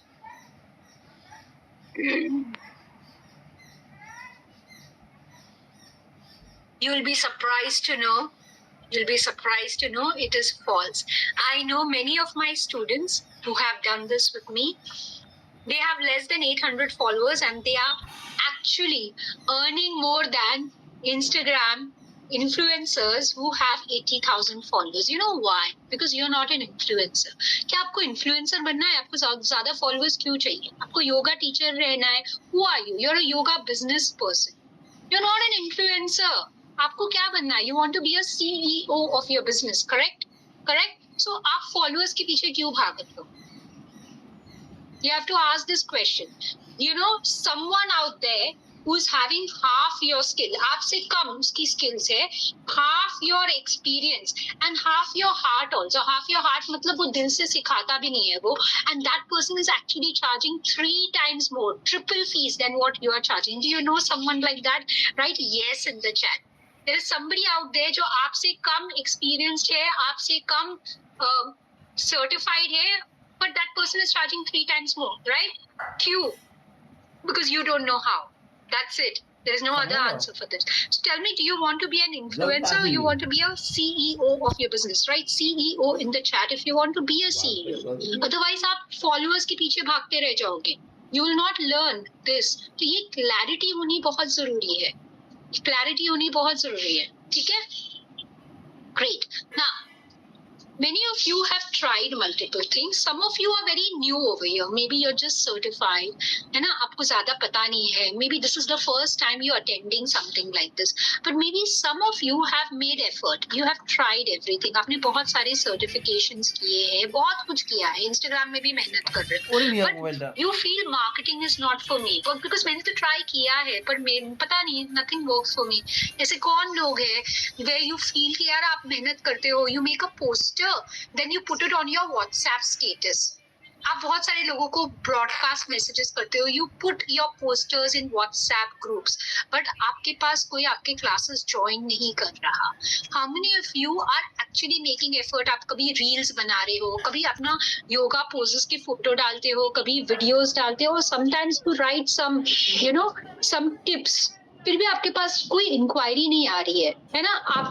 You'll be surprised to know. It is false. I know many of my students who have done this with me. They have less than 800 followers and they are actually earning more than Instagram influencers who have 80,000 followers. You know why? Because you're not an influencer. क्या आपको influencer बनना है? आपको ज़्यादा followers क्यों चाहिए? आपको yoga teacher रहना है? Who are you? You're a yoga business person. You're not an influencer. आपको क्या बनना है? You want to be a CEO of your business, correct? So आप followers के पीछे क्यों भाग रहे हो? You have to ask this question. You know, someone out there who's having half your skill, आपसे कम उसकी skills है, half your experience and half your heart also. Half your heart मतलब वो दिल से सिखाता भी नहीं है वो, and that person is actually charging 3 times more, triple fees than what you are charging. Do you know someone like that? Right? Yes, in the chat. There is somebody out there जो आपसे कम experienced है, आपसे कम certified है, but that person is charging 3 times more, right? Q. Because you don't know how. That's it. There is no other answer for this. So tell me, do you want to be an influencer or you want to be a CEO of your business, right? CEO in the chat if you want to be a CEO. Otherwise, आप followers के पीछे भागते रह जाओगे. You will not learn this. तो ये clarity होनी बहुत ज़रूरी है. Clarity होनी बहुत ज़रूरी है. ठीक है? Great. Now, many of you have tried multiple things. Some of you are very new over here. Maybe you're just certified. है ना? आपको ज़्यादा पता नहीं है. Maybe this is the first time you're attending something like this. But maybe some of you have made effort. You have tried everything. आपने बहुत सारे certifications किए हैं. बहुत कुछ किया है. Instagram में भी मेहनत कर रहे हो. But you feel marketing is not for me. But because मैंने तो try किया है, पर पता नहीं, nothing works for me. ऐसे कौन लोग हैं where you feel कि यार आप मेहनत करते हो, you make a poster, then you put it on your WhatsApp status. आप बहुत सारे लोगों को broadcast messages करते हो, you put your posters in WhatsApp groups, but आपके पास कोई आपके classes join नहीं कर रहा. How many of you are actually making effort? आप कभी reels बना रहे हो, कभी अपना yoga poses की photo डालते हो, कभी videos डालते हो, sometimes you write some, some tips. फिर भी आपके पास कोई इंक्वायरी नहीं आ रही है ना? आप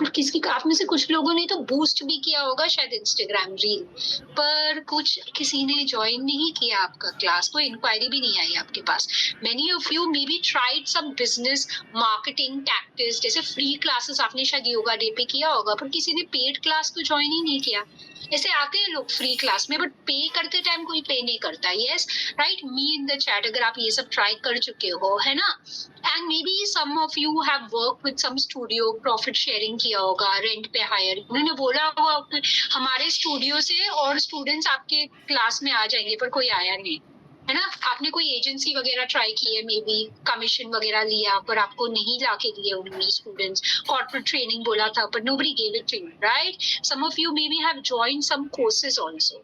में से कुछ लोगों ने तो बूस्ट भी किया होगा शायद इंस्टाग्राम रील, पर किसी ने ज्वाइन नहीं किया आपका क्लास, कोई इंक्वायरी भी नहीं आई आपके पास. Many of you maybe tried some business marketing tactics, जैसे फ्री क्लासेस आपने शायद योगा डे पे किया होगा, पर किसी ने पेड क्लास तो ज्वाइन ही नहीं किया. ऐसे आते हैं लोग फ्री क्लास में, बट पे करते टाइम कोई पे नहीं करता. Yes right, me in the chat अगर आप ये सब ट्राई कर चुके हो, है ना? And maybe some of you have work with some studio, profit sharing किया होगा, रेंट पे हायर, उन्होंने बोला होगा हमारे स्टूडियो से और स्टूडेंट्स आपके क्लास में आ जाएंगे, पर कोई आया नहीं, है ना? आपने कोई एजेंसी वगैरह ट्राई की है, मे बी कमीशन वगैरह लिया, पर आपको नहीं लाके दिए उन्होंने स्टूडेंट्स. कॉर्पोरेट ट्रेनिंग बोला था, पर nobody gave it to you, right? Some of you maybe have joined some courses also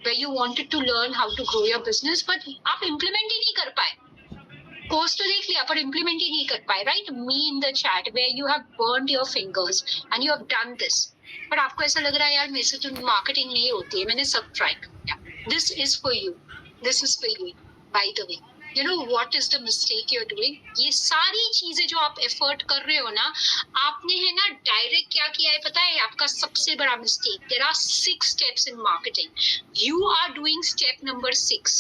where you wanted to learn how to grow your business, but आप implement ही नहीं कर पाए. कोर्स तो देख लिया पर इम्प्लीमेंट ही नहीं कर पाए, right? Me in the chat where you have burned your fingers and you have done this, पर आपको ऐसा लग रहा है यार मेरे से तो मार्केटिंग नहीं होती है, मैंने सब ट्राई किया. This is for you, this is for you. By the way, you know what is the mistake you are doing? ये सारी चीजें जो आप एफर्ट कर रहे हो ना, आपने है ना डायरेक्ट क्या किया है पता है? आपका सबसे बड़ा mistake. There are 6 steps in marketing. You are doing step number 6,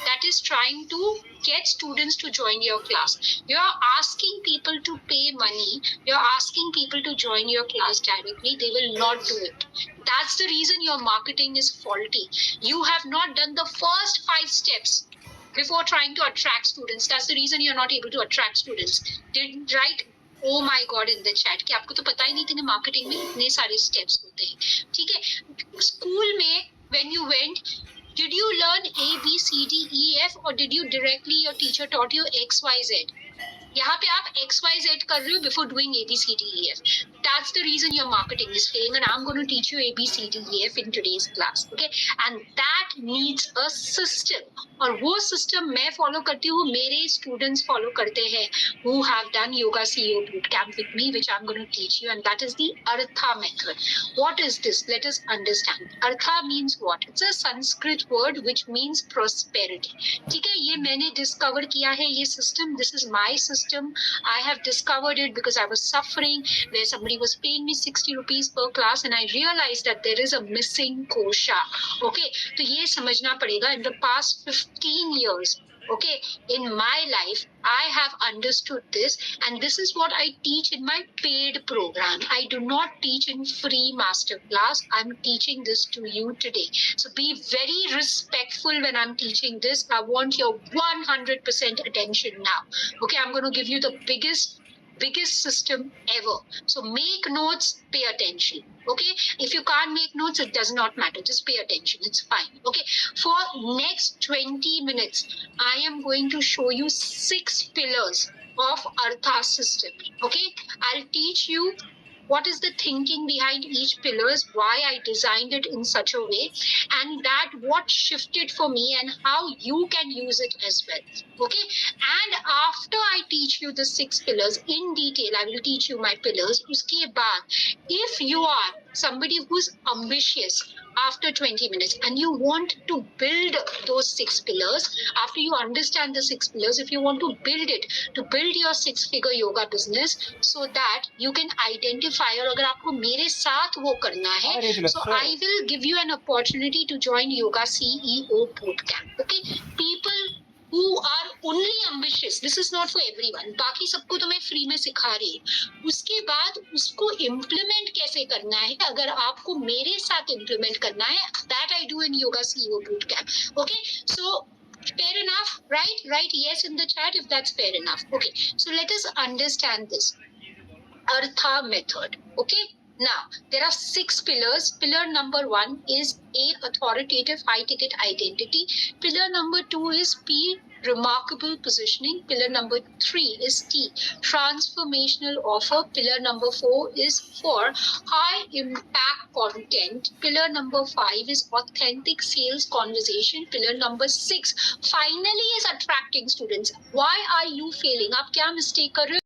that is trying to get students to join your class. You're asking people to pay money. You're asking people to join your class directly. They will not do it. That's the reason your marketing is faulty. You have not done the first 5 steps before trying to attract students. That's the reason you're not able to attract students. Did right? Oh my God, in the chat कि आपको तो पता ही नहीं था कि marketing में इतने सारे स्टेप्स होते हैं. ठीक है, स्कूल में when you went, did you learn A, B, C, D, E, F, or did you directly, your teacher taught you X, Y, Z? यहाँ पे आप X, Y, Z कर रहे हो before doing A, B, C, D, E, F. That's the reason your marketing is failing, and I'm going to teach you A, B, C, D, E, F in today's class, okay? And that needs a system. और वो system मैं follow करती हूँ, मेरे students follow करते हैं, who have done Yoga CEO Bootcamp with me, which I'm going to teach you, and that is the Artha method. What is this? Let us understand. Artha means what? It's a Sanskrit word which means prosperity. ठीक है, ये मैंने discover किया है ये system. This is my system. I have discovered it because I was suffering, where somebody was paying me 60 rupees per class, and I realized that there is a missing kosha. Okay, तो ये समझना पड़ेगा. In the past 15 years, okay, in my life, I have understood this, and this is what I teach in my paid program. I do not teach in free masterclass. I'm teaching this to you today. So be very respectful when I'm teaching this. I want your 100% attention now. Okay, I'm going to give you the biggest system ever. So make notes, pay attention. Okay, if you can't make notes, it does not matter, just pay attention, it's fine. Okay, for next 20 minutes I am going to show you 6 pillars of Artha system. Okay, I'll teach you what is the thinking behind each pillars, why I designed it in such a way, and that what shifted for me and how you can use it as well. Okay, and after I teach you the 6 pillars in detail, I will teach you my pillars. Uske baad, if you are somebody who's ambitious after 20 minutes and you want to build those 6 pillars, after you understand the 6 pillars, if you want to build it, to build your 6-figure yoga business, so that you can identify, और अगर आपको मेरे साथ वो करना है, so I will give you an opportunity to join Yoga CEO Bootcamp. Okay, people who are only ambitious, this is not for everyone. बाकी सबको तो मैं फ्री में सिखा रही हूँ. उसके बाद उसको इम्प्लीमेंट कैसे करना है, अगर आपको मेरे साथ इम्प्लीमेंट करना है, that I do in Yoga CEO Bootcamp. Okay, so fair enough, right? Write yes in the chat if that's fair enough. Okay, so let us understand this Artha method. Okay, now there are 6 pillars. Pillar number 1 is A, authoritative high ticket identity. Pillar number 2 is P, remarkable positioning. Pillar number 3 is T, transformational offer. Pillar number 4 is high impact content. Pillar number 5 is authentic sales conversation. Pillar number 6 finally is attracting students. Why are you failing? आप क्या mistake कर रहे हो?